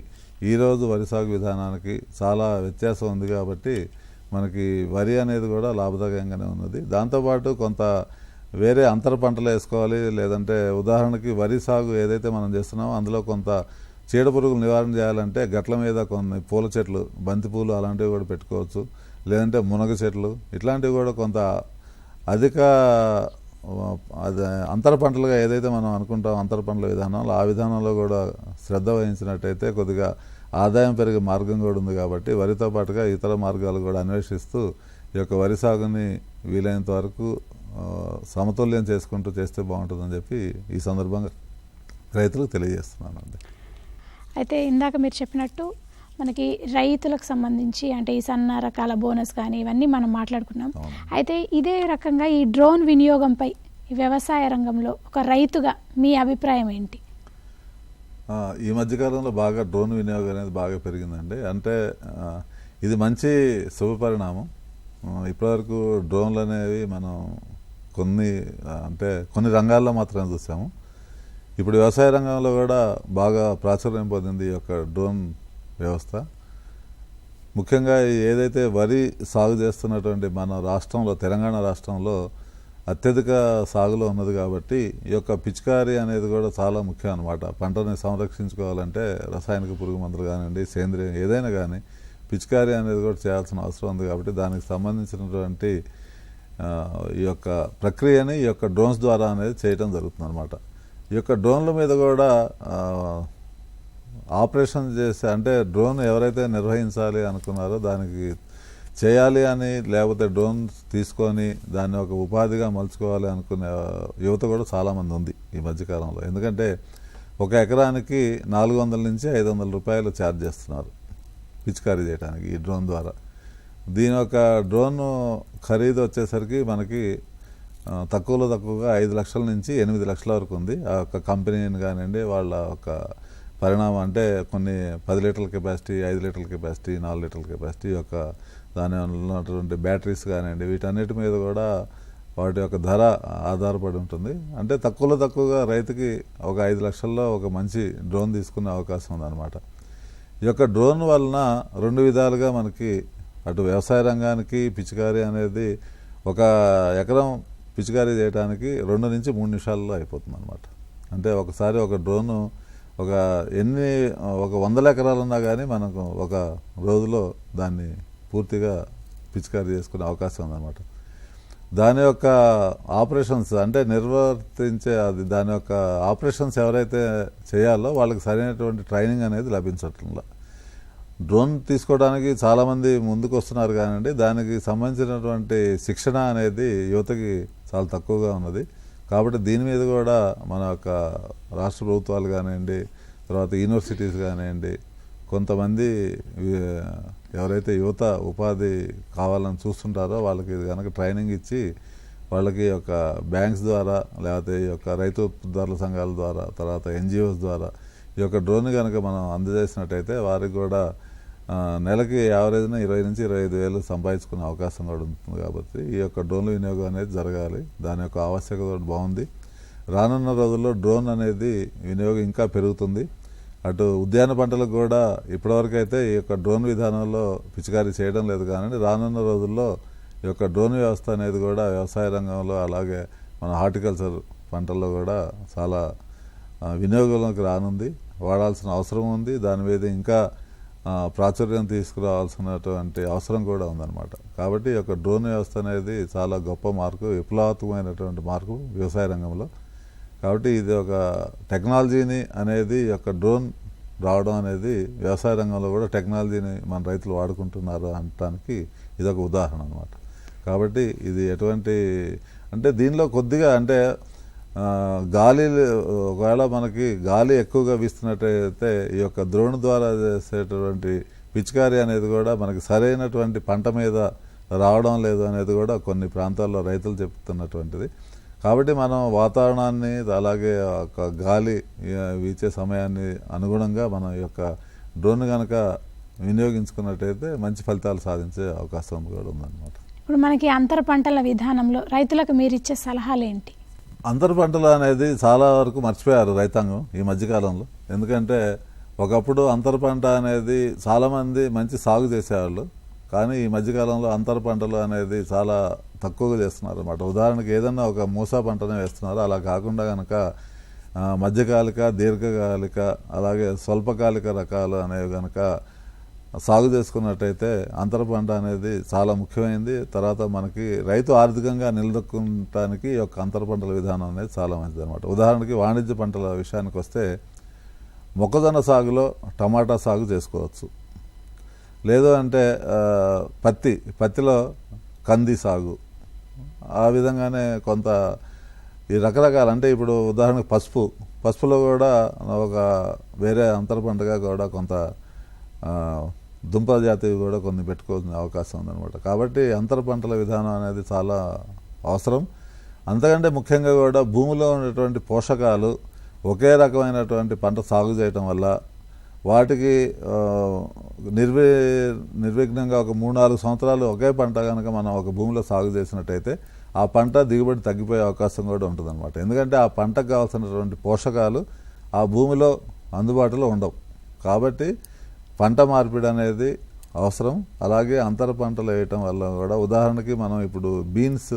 Speaker 2: ఈరోజు వరి సాగు విధానానికి చాలా వ్యత్యాసం ఉంది. కాబట్టి మనకి వరి అనేది కూడా లాభదాయకంగానే ఉన్నది. దాంతోపాటు కొంత వేరే అంతర పంటలు వేసుకోవాలి. లేదంటే ఉదాహరణకి వరి సాగు ఏదైతే మనం చేస్తున్నామో అందులో కొంత చీడపురుగులు నివారణ చేయాలంటే గట్ల మీద కొన్ని పూల చెట్లు, బంతిపూలు అలాంటివి కూడా పెట్టుకోవచ్చు. లేదంటే మునగ చెట్లు ఇట్లాంటివి కూడా కొంత అధిక అంతర పంటలుగా ఏదైతే మనం అనుకుంటాం అంతర పంటల విధానంలో ఆ విధానంలో కూడా శ్రద్ధ వహించినట్టయితే కొద్దిగా ఆదాయం పెరిగే మార్గం కూడా ఉంది. కాబట్టి వరితో పాటుగా ఇతర మార్గాలు కూడా అన్వేషిస్తూ ఈ యొక్క వరి సాగుని వీలైనంత వరకు సమతుల్యం చేసుకుంటూ చేస్తే బాగుంటుందని చెప్పి ఈ సందర్భంగా రైతులకు తెలియజేస్తున్నాను.
Speaker 1: అయితే ఇందాక మీరు చెప్పినట్టు మనకి రైతులకు సంబంధించి అంటే ఈ సన్న రకాల బోనస్ కానీ ఇవన్నీ మనం మాట్లాడుకున్నాం. అయితే ఇదే రకంగా ఈ డ్రోన్ వినియోగంపై వ్యవసాయ రంగంలో ఒక రైతుగా మీ అభిప్రాయం ఏంటి?
Speaker 2: ఈ మధ్యకాలంలో బాగా డ్రోన్ వినియోగం అనేది బాగా పెరిగిందండి. అంటే ఇది మంచి శుభపరిణామం. ఇప్పటివరకు డ్రోన్లు అనేవి మనం కొన్ని రంగాల్లో మాత్రమే చూసాము. ఇప్పుడు వ్యవసాయ రంగంలో కూడా బాగా ప్రాచుర్యం పొందింది ఈ యొక్క డ్రోన్ వ్యవస్థ. ముఖ్యంగా ఏదైతే వరి సాగు చేస్తున్నటువంటి మన రాష్ట్రంలో, తెలంగాణ రాష్ట్రంలో అత్యధిక సాగులో ఉన్నది. కాబట్టి ఈ యొక్క పిచికారీ అనేది కూడా చాలా ముఖ్యం అన్నమాట. పంటని సంరక్షించుకోవాలంటే రసాయనిక పురుగు మందులు కానివ్వండి, సేంద్రియం ఏదైనా కానీ పిచికారీ అనేది కూడా చేయాల్సిన అవసరం ఉంది. కాబట్టి దానికి సంబంధించినటువంటి ఈ యొక్క ప్రక్రియని ఈ యొక్క డ్రోన్స్ ద్వారా అనేది చేయడం జరుగుతుంది అన్నమాట. ఈ యొక్క డ్రోన్ల మీద కూడా ఆపరేషన్ చేసే అంటే డ్రోన్ ఎవరైతే నిర్వహించాలి అనుకున్నారో దానికి చేయాలి అని, లేకపోతే డ్రోన్ తీసుకొని దాన్ని ఒక ఉపాధిగా మలుచుకోవాలి అనుకునే యువత కూడా చాలామంది ఉంది ఈ మధ్యకాలంలో. ఎందుకంటే ఒక ఎకరానికి 400 నుంచి 500 రూపాయలు ఛార్జ్ చేస్తున్నారు పిచికారీ చేయడానికి ఈ డ్రోన్ ద్వారా. దీని యొక్క డ్రోన్ ఖరీదు వచ్చేసరికి మనకి తక్కువగా 5 లక్షల నుంచి 8 లక్షల వరకు ఉంది. ఆ యొక్క కంపెనీని కానివ్వండి, వాళ్ళ ఒక పరిణామం అంటే కొన్ని 10 లీటర్ల కెపాసిటీ, 5 లీటర్ల కెపాసిటీ, 4 లీటర్ల కెపాసిటీ యొక్క దాని ఉన్నటువంటి బ్యాటరీస్ కానివ్వండి, వీటన్నిటి మీద కూడా వాటి యొక్క ధర ఆధారపడి ఉంటుంది. అంటే తక్కువగా రైతుకి ఒక 5 లక్షల్లో ఒక మంచి డ్రోన్ తీసుకునే అవకాశం ఉందన్నమాట. ఈ యొక్క డ్రోన్ వలన 2 విధాలుగా మనకి అటు వ్యవసాయ రంగానికి పిచికారీ అనేది ఒక ఎకరం పిచికారీ చేయడానికి 2 నుంచి 3 నిమిషాల్లో అయిపోతుంది అనమాట. అంటే ఒకసారి ఒక డ్రోను ఒక 100 ఎకరాలు ఉన్నా కానీ మనకు ఒక రోజులో దాన్ని పూర్తిగా పిచికారీ చేసుకునే అవకాశం ఉందన్నమాట. దాని యొక్క ఆపరేషన్స్ అంటే దాని యొక్క ఆపరేషన్స్ ఎవరైతే చేయాలో వాళ్ళకి సరైనటువంటి ట్రైనింగ్ అనేది లభించట్లా. డ్రోన్ తీసుకోవడానికి చాలామంది ముందుకు వస్తున్నారు కానివ్వండి, దానికి సంబంధించినటువంటి శిక్షణ అనేది యువతకి చాలా తక్కువగా ఉన్నది. కాబట్టి దీని మీద కూడా మన యొక్క రాష్ట్ర ప్రభుత్వాలు కానివ్వండి, తర్వాత యూనివర్సిటీస్ కానివ్వండి, కొంతమంది ఎవరైతే యువత ఉపాధి కావాలని చూస్తుంటారో వాళ్ళకి కనుక ట్రైనింగ్ ఇచ్చి వాళ్ళకి యొక్క బ్యాంక్స్ ద్వారా లేకపోతే ఈ యొక్క రైతు ఉత్పత్తిదారుల సంఘాల ద్వారా, తర్వాత NGOs ద్వారా ఈ యొక్క డ్రోన్ కనుక మనం అందజేసినట్టయితే వారికి కూడా నెలకి యావరేజ్న 20 నుంచి 25 వేలు సంపాదించుకునే అవకాశం కూడా ఉంటుంది. కాబట్టి ఈ యొక్క డ్రోన్ల వినియోగం అనేది జరగాలి. దాని యొక్క ఆవశ్యకత బాగుంది. రానున్న రోజుల్లో డ్రోన్ అనేది వినియోగం ఇంకా పెరుగుతుంది. అటు ఉద్యాన పంటలకు కూడా ఇప్పటివరకు అయితే ఈ యొక్క డ్రోన్ విధానంలో పిచికారీ చేయడం లేదు. కానీ రానున్న రోజుల్లో ఈ యొక్క డ్రోన్ వ్యవస్థ అనేది కూడా వ్యవసాయ రంగంలో అలాగే మన హార్టికల్చర్ పంటల్లో కూడా చాలా వినియోగంలోకి రానుంది. వాడాల్సిన అవసరం ఉంది. దాని మీద ఇంకా ప్రాచుర్యం తీసుకురావాల్సినటువంటి అవసరం కూడా ఉందన్నమాట. కాబట్టి ఈ యొక్క డ్రోన్ వ్యవస్థ అనేది చాలా గొప్ప మార్పు, విప్లవాత్మకమైనటువంటి మార్పు వ్యవసాయ రంగంలో. కాబట్టి ఇది ఒక టెక్నాలజీని అనేది యొక్క డ్రోన్ రావడం అనేది వ్యవసాయ రంగంలో కూడా టెక్నాలజీని మన రైతులు వాడుకుంటున్నారు అనటానికి ఇదొక ఉదాహరణ అనమాట. కాబట్టి ఇది ఎటువంటి అంటే దీనిలో కొద్దిగా అంటే గాలి ఒకవేళ మనకి గాలి ఎక్కువగా వీస్తున్నట్టయితే ఈ యొక్క ద్రోణి ద్వారా చేసేటటువంటి పిచికారీ అనేది కూడా మనకి సరైనటువంటి పంట మీద రావడం లేదు అనేది కూడా కొన్ని ప్రాంతాల్లో రైతులు చెప్తున్నటువంటిది. కాబట్టి మనం వాతావరణాన్ని అలాగే ఒక గాలి వీచే సమయాన్ని అనుగుణంగా మనం ఈ యొక్క డ్రోన్ కనుక వినియోగించుకున్నట్టయితే మంచి ఫలితాలు సాధించే అవకాశం కూడా ఉందన్నమాట.
Speaker 1: ఇప్పుడు మనకి అంతర పంటల విధానంలో రైతులకు మీరు ఇచ్చే సలహాలు ఏంటి?
Speaker 2: అంతర పంటలు అనేది చాలా వరకు మర్చిపోయారు రైతాంగం ఈ మధ్యకాలంలో. ఎందుకంటే ఒకప్పుడు అంతర పంట అనేది చాలామంది మంచి సాగు చేసేవాళ్ళు, కానీ ఈ మధ్యకాలంలో అంతర పంటలు అనేది చాలా తక్కువగా చేస్తున్నారు అన్నమాట. ఉదాహరణకి ఏదన్నా ఒక మూసా పంటనే వేస్తున్నారు. అలా కాకుండా కనుక మధ్యకాలిక, దీర్ఘకాలిక అలాగే స్వల్పకాలిక రకాలు అనేవి కనుక సాగు చేసుకున్నట్టయితే అంతర పంట అనేది చాలా ముఖ్యమైనది. తర్వాత మనకి రైతు ఆర్థికంగా నిలదొక్కడానికి ఈ యొక్క అంతర పంటల విధానం అనేది చాలా మంచిది అనమాట. ఉదాహరణకి వాణిజ్య పంటల విషయానికి వస్తే మొక్కజొన్న సాగులో టమాటా సాగు చేసుకోవచ్చు, లేదు అంటే పత్తిలో కంది సాగు, ఆ విధంగానే కొంత ఈ రకరకాల అంటే ఇప్పుడు ఉదాహరణకు పసుపులో కూడా ఒక వేరే అంతర పంటగా కూడా కొంత దుంప జాతివి కూడా కొన్ని పెట్టుకోవాల్సిన అవకాశం ఉందన్నమాట. కాబట్టి అంతర పంటల విధానం అనేది చాలా అవసరం. అంతకంటే ముఖ్యంగా కూడా భూమిలో ఉన్నటువంటి పోషకాలు ఒకే రకమైనటువంటి పంట సాగు చేయటం వల్ల వాటికి నిర్విఘ్నంగా ఒక 3-4 సంవత్సరాలు ఒకే పంట కనుక మనం ఒక భూమిలో సాగు చేసినట్టయితే ఆ పంట దిగుబడి తగ్గిపోయే అవకాశం కూడా ఉంటుందన్నమాట. ఎందుకంటే ఆ పంటకు కావాల్సినటువంటి పోషకాలు ఆ భూమిలో అందుబాటులో ఉండవు. కాబట్టి పంట మార్పిడి అనేది అవసరం. అలాగే అంతర పంటలు వేయటం వల్ల కూడా ఉదాహరణకి మనం ఇప్పుడు బీన్స్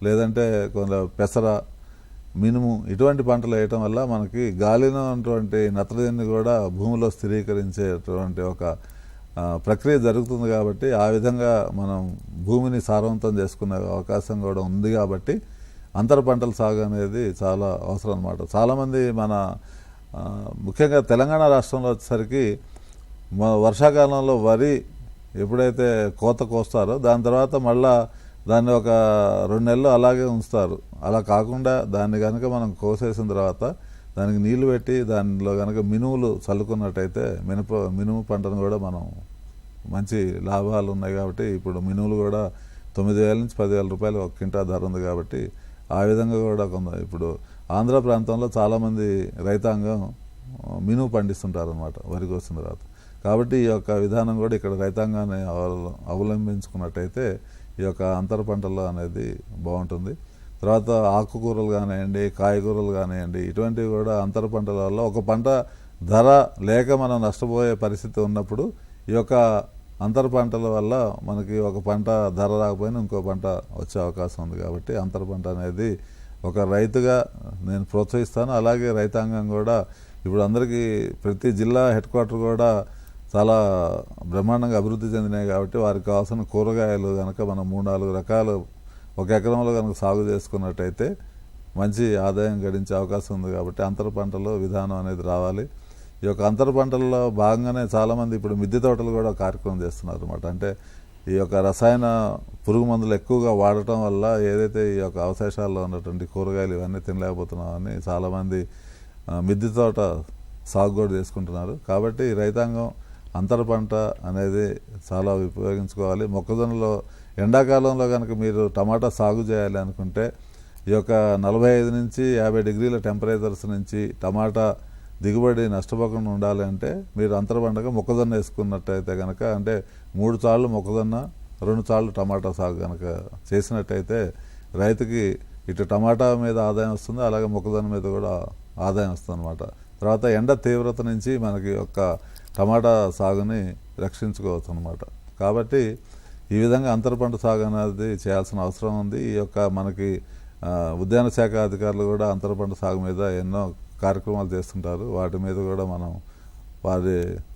Speaker 2: లేదంటే కొంత పెసర, మినుము ఇటువంటి పంటలు వేయటం వల్ల మనకి గాలిలో ఉన్నటువంటి నత్రజనిని కూడా భూమిలో స్థిరీకరించేటువంటి ఒక ప్రక్రియ జరుగుతుంది. కాబట్టి ఆ విధంగా మనం భూమిని సారవంతం చేసుకునే అవకాశం కూడా ఉంది. కాబట్టి అంతర పంటల సాగు అనేది చాలా అవసరం అన్నమాట. చాలామంది మన ముఖ్యంగా తెలంగాణ రాష్ట్రంలో వచ్చేసరికి వర్షాకాలంలో వరి ఎప్పుడైతే కోస్తారో దాని తర్వాత మళ్ళా దాన్ని ఒక 2 నెలలు అలాగే ఉంచుతారు. అలా కాకుండా దాన్ని కనుక మనం కోసేసిన తర్వాత దానికి నీళ్లు పెట్టి దానిలో కనుక మినుములు చల్లుకున్నట్టయితే మినుము పంటను కూడా మనం మంచి లాభాలు ఉన్నాయి. కాబట్టి ఇప్పుడు మినుములు కూడా 9,000 నుంచి 10,000 రూపాయలు ఒక క్వింటా ధర ఉంది. కాబట్టి ఆ విధంగా కూడా ఇప్పుడు ఆంధ్ర ప్రాంతంలో చాలామంది రైతాంగం మినుము పండిస్తుంటారు అన్నమాట వరి కోసిన తర్వాత. కాబట్టి ఈ యొక్క విధానం కూడా ఇక్కడ రైతాంగాన్ని అవలంబించుకున్నట్టయితే ఈ యొక్క అంతర పంటలు అనేది బాగుంటుంది. తర్వాత ఆకుకూరలు కానివ్వండి, కాయగూరలు కానివ్వండి, ఇటువంటివి కూడా అంతర పంటల వల్ల ఒక పంట ధర లేక మనం నష్టపోయే పరిస్థితి ఉన్నప్పుడు ఈ యొక్క అంతర పంటల వల్ల మనకి ఒక పంట ధర రాకపోయినా ఇంకో పంట వచ్చే అవకాశం ఉంది. కాబట్టి అంతర పంట అనేది ఒక రైతుగా నేను ప్రోత్సహిస్తాను. అలాగే రైతాంగం కూడా ఇప్పుడు అందరికీ ప్రతి జిల్లా హెడ్ క్వార్టర్ కూడా చాలా బ్రహ్మాండంగా అభివృద్ధి చెందినాయి. కాబట్టి వారికి కావాల్సిన కూరగాయలు కనుక మనం 3-4 రకాలు ఒక ఎకరంలో కనుక సాగు చేసుకున్నట్టయితే మంచి ఆదాయం గడించే అవకాశం ఉంది. కాబట్టి అంతర పంటలో విధానం అనేది రావాలి. ఈ యొక్క అంతర పంటల్లో భాగంగానే చాలామంది ఇప్పుడు మిద్దె తోటలు కూడా కార్యక్రమం చేస్తున్నారు అన్నమాట. అంటే ఈ యొక్క రసాయన పురుగు మందులు ఎక్కువగా వాడటం వల్ల ఏదైతే ఈ యొక్క అవశేషాల్లో ఉన్నటువంటి కూరగాయలు ఇవన్నీ తినలేకపోతున్నామని చాలామంది మిద్దె తోట సాగు కూడా చేసుకుంటున్నారు. కాబట్టి రైతాంగం అంతర పంట అనేది చాలా ఉపయోగించుకోవాలి. మొక్కజొన్నలో ఎండాకాలంలో కనుక మీరు టమాటా సాగు చేయాలి అనుకుంటే ఈ యొక్క 45 నుంచి 50 డిగ్రీల టెంపరేచర్స్ నుంచి టమాటా దిగుబడి నష్టపోకుండా ఉండాలి అంటే మీరు అంతర పంటగా మొక్కజొన్న వేసుకున్నట్టయితే కనుక అంటే 3 చాళ్ళు మొక్కజొన్న 2 చాళ్ళు టమాటా సాగు కనుక చేసినట్టయితే రైతుకి ఇటు టమాటా మీద ఆదాయం వస్తుంది, అలాగే మొక్కజొన్న మీద కూడా ఆదాయం వస్తుంది అన్నమాట. తర్వాత ఎండ తీవ్రత నుంచి మనకి యొక్క టమాటా సాగుని రక్షించుకోవచ్చు అన్నమాట. కాబట్టి ఈ విధంగా అంతర పంట సాగు అనేది చేయాల్సిన అవసరం ఉంది. ఈ యొక్క మనకి ఉద్యాన శాఖ అధికారులు కూడా అంతర పంట సాగు మీద ఎన్నో కార్యక్రమాలు చేస్తుంటారు. వాటి మీద కూడా మనం వారి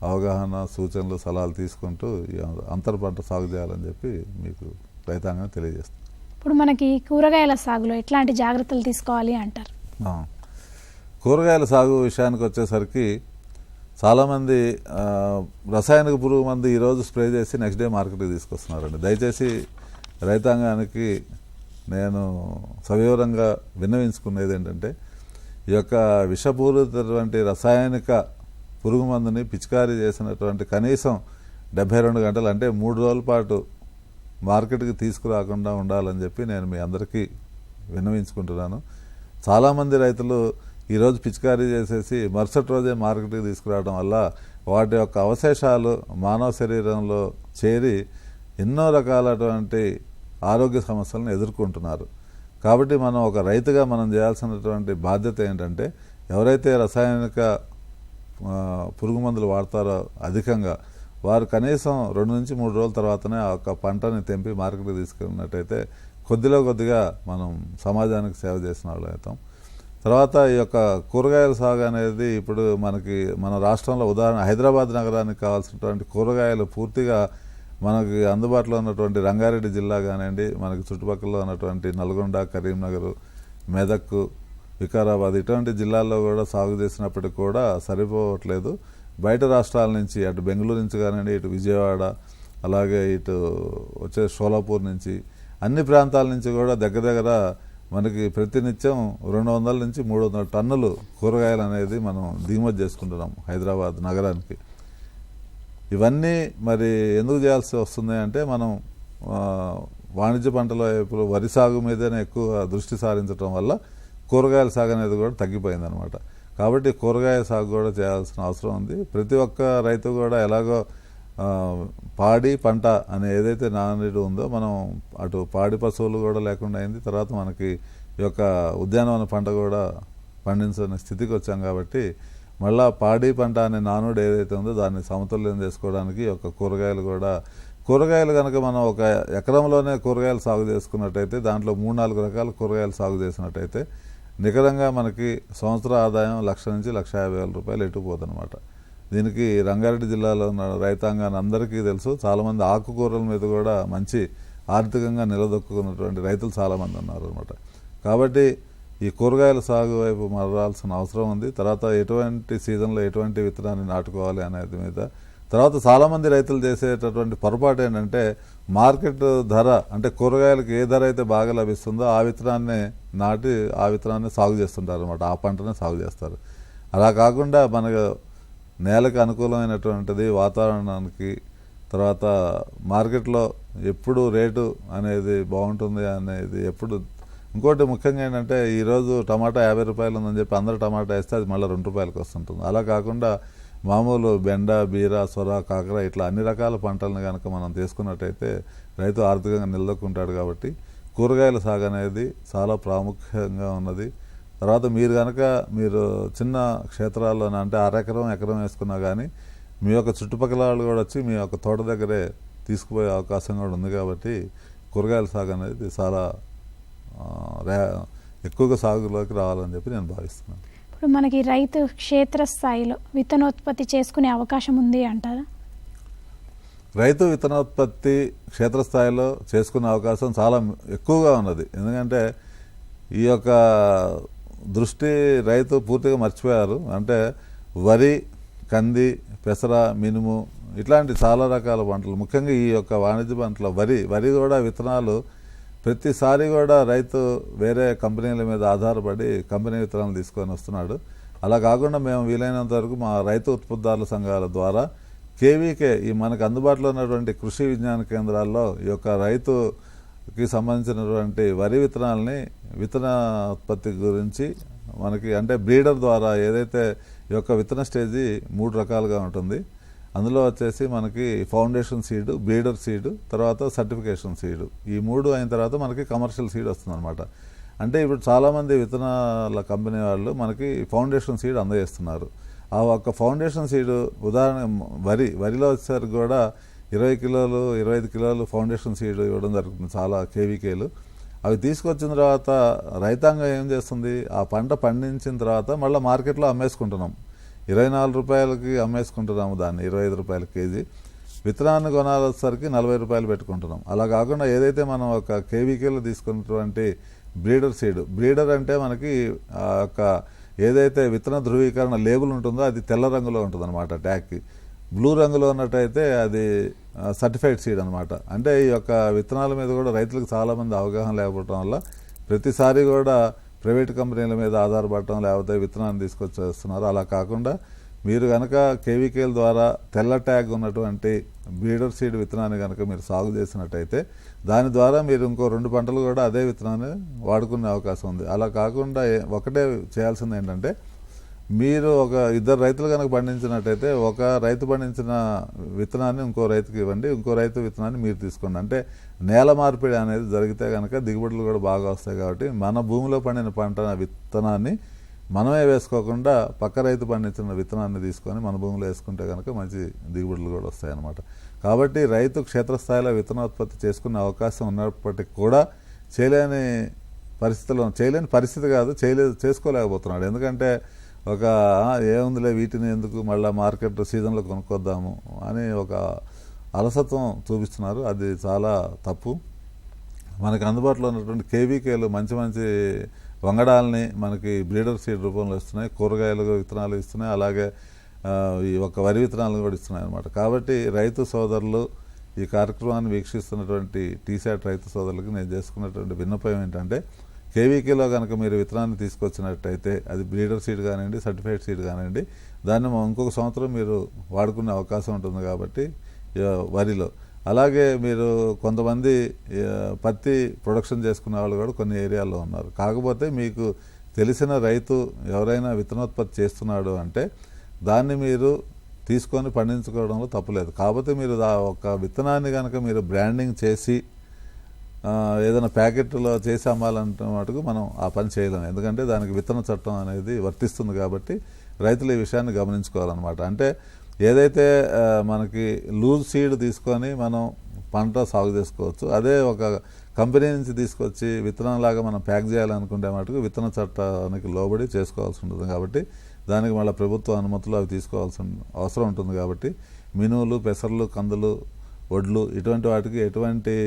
Speaker 2: అవగాహన, సూచనలు, సలహాలు తీసుకుంటూ ఈ అంతర పంట సాగు చేయాలని చెప్పి మీకు రైతాంగం తెలియజేస్తుంది.
Speaker 1: ఇప్పుడు మనకి కూరగాయల సాగులో ఎట్లాంటి జాగ్రత్తలు తీసుకోవాలి అంటారు?
Speaker 2: కూరగాయల సాగు విషయానికి వచ్చేసరికి చాలామంది రసాయనిక పురుగు మందు ఈరోజు స్ప్రే చేసి నెక్స్ట్ డే మార్కెట్కి తీసుకొస్తున్నారండి. దయచేసి రైతాంగానికి నేను సవివరంగా విన్నవించుకునేది ఏంటంటే, ఈ యొక్క విషపూరితటువంటి రసాయనిక పురుగు మందుని పిచికారీ చేసినటువంటి కనీసం 72 గంటలు అంటే 3 రోజుల పాటు మార్కెట్కి తీసుకురాకుండా ఉండాలని చెప్పి నేను మీ అందరికీ విన్నవించుకుంటున్నాను. చాలామంది రైతులు ఈరోజు పిచికారీ చేసేసి మరుసటి రోజే మార్కెట్కి తీసుకురావడం వల్ల వాటి యొక్క అవశేషాలు మానవ శరీరంలో చేరి ఎన్నో రకాలటువంటి ఆరోగ్య సమస్యలను ఎదుర్కొంటున్నారు. కాబట్టి మనం ఒక రైతుగా మనం చేయాల్సినటువంటి బాధ్యత ఏంటంటే, ఎవరైతే రసాయనిక పురుగు మందులు వాడతారో అధికంగా, వారు కనీసం 2 నుంచి 3 రోజుల తర్వాతనే ఆ యొక్క పంటని తెంపి మార్కెట్కి తీసుకున్నట్టయితే కొద్దిగా మనం సమాజానికి సేవ చేసిన వాళ్ళు అవుతాం. తర్వాత ఈ యొక్క కూరగాయల సాగు అనేది ఇప్పుడు మన రాష్ట్రంలో ఉదాహరణ హైదరాబాద్ నగరానికి కావాల్సినటువంటి కూరగాయలు పూర్తిగా మనకి అందుబాటులో ఉన్నటువంటి రంగారెడ్డి జిల్లా కానివ్వండి, మనకి చుట్టుపక్కల ఉన్నటువంటి నల్గొండ, కరీంనగర్, మెదక్, వికారాబాద్ ఇటువంటి జిల్లాల్లో కూడా సాగు చేసినప్పటికి కూడా సరిపోవట్లేదు. బయట రాష్ట్రాల నుంచి అటు బెంగళూరు నుంచి కానివ్వండి, ఇటు విజయవాడ, అలాగే ఇటు వచ్చే షోలాపూర్ నుంచి అన్ని ప్రాంతాల నుంచి కూడా దగ్గర మనకి ప్రతినిత్యం 200 నుంచి 300 టన్నులు కూరగాయలు అనేది మనం దిగుమతి చేసుకుంటున్నాం హైదరాబాద్ నగరానికి. ఇవన్నీ మరి ఎందుకు చేయాల్సి వస్తుంది అంటే, మనం వాణిజ్య పంటల వైపు వరి సాగు మీదనే ఎక్కువ దృష్టి సారించడం వల్ల కూరగాయల సాగు అనేది కూడా తగ్గిపోయిందనమాట. కాబట్టి కూరగాయల సాగు కూడా చేయాల్సిన అవసరం ఉంది. ప్రతి ఒక్క రైతు కూడా ఎలాగో పాడి పంట అనే ఏదైతే నానుడి ఉందో, మనం అటు పాడి పశువులు కూడా లేకుండా అయింది. తర్వాత మనకి ఈ యొక్క ఉద్యానవన పంట కూడా పండించని స్థితికి వచ్చాం. కాబట్టి మళ్ళా పాడి పంట అనే నానుడు ఏదైతే ఉందో దాన్ని సమతుల్యం చేసుకోవడానికి ఒక కూరగాయలు కనుక మనం ఒక ఎకరంలోనే కూరగాయలు సాగు చేసుకున్నట్టయితే, దాంట్లో 3-4 రకాల కూరగాయలు సాగు చేసినట్టయితే నికరంగా మనకి సంవత్సర ఆదాయం 1,00,000 నుంచి 1,50,000 రూపాయలు ఎటుకుపోతుందన్నమాట. దీనికి రంగారెడ్డి జిల్లాలో ఉన్న రైతాంగాన్ని అందరికీ తెలుసు. చాలామంది ఆకుకూరల మీద కూడా మంచి ఆర్థికంగా నిలదొక్కున్నటువంటి రైతులు చాలామంది ఉన్నారు అనమాట. కాబట్టి ఈ కూరగాయల సాగు వైపు మారాల్సిన అవసరం ఉంది. తర్వాత ఎటువంటి సీజన్లో ఎటువంటి విత్తనాన్ని నాటుకోవాలి అనేది మీద. తర్వాత చాలామంది రైతులు చేసేటటువంటి పొరపాటు ఏంటంటే, మార్కెట్ ధర అంటే కూరగాయలకు ఏ ధర అయితే బాగా లభిస్తుందో ఆ విత్తనాన్ని నాటి ఆ విత్తనాన్ని సాగు చేస్తుంటారు అనమాట. ఆ పంటనే సాగు చేస్తారు. అలా కాకుండా మనకు నేలకు అనుకూలమైనటువంటిది, వాతావరణానికి, తర్వాత మార్కెట్లో ఎప్పుడు రేటు అనేది బాగుంటుంది అనేది ఎప్పుడు. ఇంకోటి ముఖ్యంగా ఏంటంటే, ఈరోజు టమాటా 50 రూపాయలు ఉందని చెప్పి అందరూ టమాటా వేస్తే అది మళ్ళీ 2 రూపాయలకు వస్తుంటుంది. అలా కాకుండా మామూలు బెండ, బీర, సొర, కాకర ఇట్లా అన్ని రకాల పంటలను కనుక మనం తీసుకున్నట్టయితే రైతు ఆర్థికంగా నిలదొక్కుంటాడు. కాబట్టి కూరగాయల సాగు అనేది చాలా ప్రాముఖ్యంగా ఉన్నది. తర్వాత మీరు చిన్న క్షేత్రాల్లోనే అంటే ఎకరం వేసుకున్నా కానీ మీ యొక్క చుట్టుపక్కల వాళ్ళు కూడా వచ్చి మీ యొక్క తోట దగ్గరే తీసుకుపోయే అవకాశం కూడా ఉంది. కాబట్టి కూరగాయల సాగు అనేది చాలా ఎక్కువగా సాగులోకి రావాలని చెప్పి నేను భావిస్తున్నాను.
Speaker 1: ఇప్పుడు మనకి రైతు క్షేత్రస్థాయిలో విత్తనోత్పత్తి చేసుకునే అవకాశం ఉంది అంటారా?
Speaker 2: రైతు విత్తనోత్పత్తి క్షేత్రస్థాయిలో చేసుకునే అవకాశం చాలా ఎక్కువగా ఉన్నది. ఎందుకంటే ఈ యొక్క దృష్టి రైతు పూర్తిగా మర్చిపోయారు. అంటే వరి, కంది, పెసర, మినుము ఇట్లాంటి చాలా రకాల పంటలు, ముఖ్యంగా ఈ యొక్క వాణిజ్య పంటలు వరి కూడా విత్తనాలు ప్రతిసారి కూడా రైతు వేరే కంపెనీల మీద ఆధారపడి కంపెనీ విత్తనాలు తీసుకొని వస్తున్నాడు. అలా కాకుండా మేము వీలైనంత వరకు మా రైతు ఉత్పత్తిదారుల సంఘాల ద్వారా కేవీకే ఈ మనకు అందుబాటులో ఉన్నటువంటి కృషి విజ్ఞాన కేంద్రాల్లో ఈ యొక్క రైతుకి సంబంధించినటువంటి వరి విత్తనాలని విత్తనోత్పత్తి గురించి మనకి అంటే బ్రీడర్ ద్వారా ఏదైతే ఈ యొక్క విత్తన స్టేజీ 3 రకాలుగా ఉంటుంది. అందులో వచ్చేసి మనకి ఫౌండేషన్ సీడ్, బ్రీడర్ సీడ్, తర్వాత సర్టిఫికేషన్ సీడ్. ఈ 3 అయిన తర్వాత మనకి కమర్షియల్ సీడ్ వస్తుందన్నమాట. అంటే ఇప్పుడు చాలామంది విత్తనాల కంపెనీ వాళ్ళు మనకి ఫౌండేషన్ సీడ్ అందజేస్తున్నారు. ఆ ఒక్క ఫౌండేషన్ సీడ్ ఉదాహరణ వరిలో వచ్చేసరికి కూడా 20 కిలోలు 25 కిలోలు ఫౌండేషన్ సీడ్ ఇవ్వడం జరుగుతుంది చాలా కేవీకేలు. అవి తీసుకొచ్చిన తర్వాత రైతాంగం ఏం చేస్తుంది, ఆ పంట పండించిన తర్వాత మళ్ళీ మార్కెట్లో అమ్మేసుకుంటున్నాం. 24 రూపాయలకి అమ్మేసుకుంటున్నాము దాన్ని, 25 రూపాయల కేజీ. విత్తనాన్ని కొనాల్సరికి 40 రూపాయలు పెట్టుకుంటున్నాం. అలా కాకుండా ఏదైతే మనం ఒక కేవీకేలో తీసుకున్నటువంటి బ్రీడర్ సీడ్, బ్రీడర్ అంటే మనకి ఆ యొక్క ఏదైతే విత్తన ధృవీకరణ లేబుల్ ఉంటుందో అది తెల్ల రంగులో ఉంటుంది అనమాట ట్యాగ్కి. బ్లూ రంగులో ఉన్నట్టయితే అది సర్టిఫైడ్ సీడ్ అనమాట. అంటే ఈ యొక్క విత్తనాల మీద కూడా రైతులకు చాలామంది అవగాహన లేకపోవడం వల్ల ప్రతిసారి కూడా ప్రైవేట్ కంపెనీల మీద ఆధారపడటం, లేకపోతే విత్తనాన్ని తీసుకొచ్చేస్తున్నారు. అలా కాకుండా మీరు కనుక కేవీకేల ద్వారా తెల్ల ట్యాగ్ ఉన్నటువంటి బ్రీడర్ సీడ్ విత్తనాన్ని కనుక మీరు సాగు చేసినట్టయితే దాని ద్వారా మీరు ఇంకో 2 పంటలు కూడా అదే విత్తనాన్ని వాడుకునే అవకాశం ఉంది. అలా కాకుండా ఒకటే చేయాల్సింది ఏంటంటే, మీరు ఒక 2 రైతులు కనుక పండించినట్టయితే ఒక రైతు పండించిన విత్తనాన్ని ఇంకో రైతుకి ఇవ్వండి, ఇంకో రైతు విత్తనాన్ని మీరు తీసుకోండి. అంటే నేల మార్పిడి అనేది జరిగితే కనుక దిగుబడులు కూడా బాగా వస్తాయి. కాబట్టి మన భూమిలో పండిన పంట విత్తనాన్ని మనమే వేసుకోకుండా పక్క రైతు పండించిన విత్తనాన్ని తీసుకొని మన భూమిలో వేసుకుంటే కనుక మంచి దిగుబడులు కూడా వస్తాయన్నమాట. కాబట్టి రైతు క్షేత్రస్థాయిలో విత్తనోత్పత్తి చేసుకునే అవకాశం ఉన్నప్పటికీ కూడా చేయలేని పరిస్థితి కాదు, చేసుకోలేకపోతున్నాడు. ఎందుకంటే ఏముందిలే వీటిని ఎందుకు మళ్ళీ మార్కెట్ సీజన్లో కొనుక్కొద్దాము అని ఒక అలసత్వం చూపిస్తున్నారు. అది చాలా తప్పు. మనకు అందుబాటులో ఉన్నటువంటి కేవీకేలు మంచి మంచి వంగడాలని మనకి బ్రీడర్ సీడ్ రూపంలో ఇస్తున్నాయి, కూరగాయలు విత్తనాలు ఇస్తున్నాయి, అలాగే ఈ వరి విత్తనాలను కూడా ఇస్తున్నాయి అన్నమాట. కాబట్టి రైతు సోదరులు ఈ కార్యక్రమాన్ని వీక్షిస్తున్నటువంటి టీశాట్ రైతు సోదరులకు నేను చేసుకున్నటువంటి విన్నపం ఏంటంటే, కేవీకేలో కనుక మీరు విత్తనాన్ని తీసుకొచ్చినట్టయితే అది బ్రీడర్ సీడ్ కానివ్వండి, సర్టిఫైడ్ సీడ్ కానివ్వండి, దాన్ని ఇంకొక సంవత్సరం మీరు వాడుకునే అవకాశం ఉంటుంది. కాబట్టి వరిలో అలాగే మీరు కొంతమంది పత్తి ప్రొడక్షన్ చేసుకునే వాళ్ళు కూడా కొన్ని ఏరియాల్లో ఉన్నారు. కాకపోతే మీకు తెలిసిన రైతు ఎవరైనా విత్తనోత్పత్తి చేస్తున్నాడు అంటే దాన్ని మీరు తీసుకొని పండించుకోవడంలో తప్పులేదు. కాకపోతే మీరు ఒక విత్తనాన్ని కనుక మీరు బ్రాండింగ్ చేసి ఏదైనా ప్యాకెట్లో చేసి అమ్మాలంటే మటుకు మనం ఆ పని చేయలేము. ఎందుకంటే దానికి విత్తన చట్టం అనేది వర్తిస్తుంది. కాబట్టి రైతులు ఈ విషయాన్ని గమనించుకోవాలన్నమాట. అంటే ఏదైతే మనకి లూజ్ సీడ్ తీసుకొని మనం పంట సాగు చేసుకోవచ్చు, అదే ఒక కంపెనీ నుంచి తీసుకొచ్చి విత్తనంలాగా మనం ప్యాక్ చేయాలనుకుంటే మటుకు విత్తన చట్టానికి లోబడి చేసుకోవాల్సి ఉంటుంది. కాబట్టి దానికి మళ్ళీ ప్రభుత్వ అనుమతులు అవి తీసుకోవాల్సిన అవసరం ఉంటుంది. కాబట్టి మినువులు, పెసర్లు, కందులు, వడ్లు ఇటువంటి వాటికి ఎటువంటి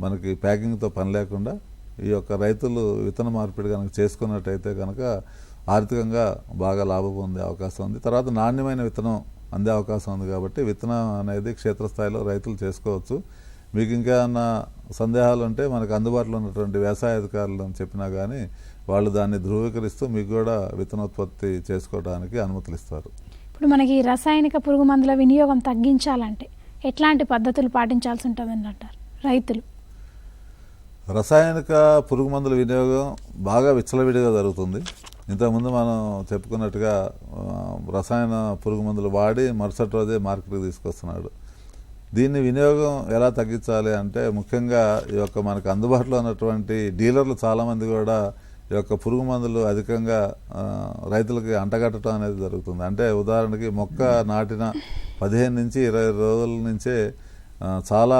Speaker 2: మనకి ప్యాకింగ్తో పని లేకుండా ఈ యొక్క రైతులు విత్తన మార్పిడి కనుక చేసుకున్నట్టయితే కనుక ఆర్థికంగా బాగా లాభం పొందే అవకాశం ఉంది. తర్వాత నాణ్యమైన విత్తనం అందే అవకాశం ఉంది. కాబట్టి విత్తనం అనేది క్షేత్రస్థాయిలో రైతులు చేసుకోవచ్చు. మీకు ఇంకా ఏమన్నా సందేహాలు ఉంటే మనకు అందుబాటులో ఉన్నటువంటి వ్యవసాయ అధికారులు చెప్పినా కానీ వాళ్ళు దాన్ని ధృవీకరిస్తూ మీకు కూడా విత్తనోత్పత్తి చేసుకోవడానికి అనుమతులు ఇస్తారు.
Speaker 1: ఇప్పుడు మనకి రసాయనిక పురుగు మందుల వినియోగం తగ్గించాలంటే ఎట్లాంటి పద్ధతులు పాటించాల్సి ఉంటుందని అంటారు రైతులు?
Speaker 2: రసాయనిక పురుగు మందుల వినియోగం బాగా విచ్చలవిడిగా జరుగుతుంది. ఇంతకుముందు మనం చెప్పుకున్నట్టుగా రసాయన పురుగు మందులు వాడి మరుసటి రోజే మార్కెట్కి తీసుకొస్తున్నాడు. దీన్ని వినియోగం ఎలా తగ్గించాలి అంటే ముఖ్యంగా ఈ యొక్క మనకు అందుబాటులో ఉన్నటువంటి డీలర్లు చాలామంది కూడా ఈ యొక్క పురుగు మందులు అధికంగా రైతులకి అంటగట్టడం అనేది జరుగుతుంది. అంటే ఉదాహరణకి మొక్క నాటిన 15 నుంచి 20 రోజుల నుంచే చాలా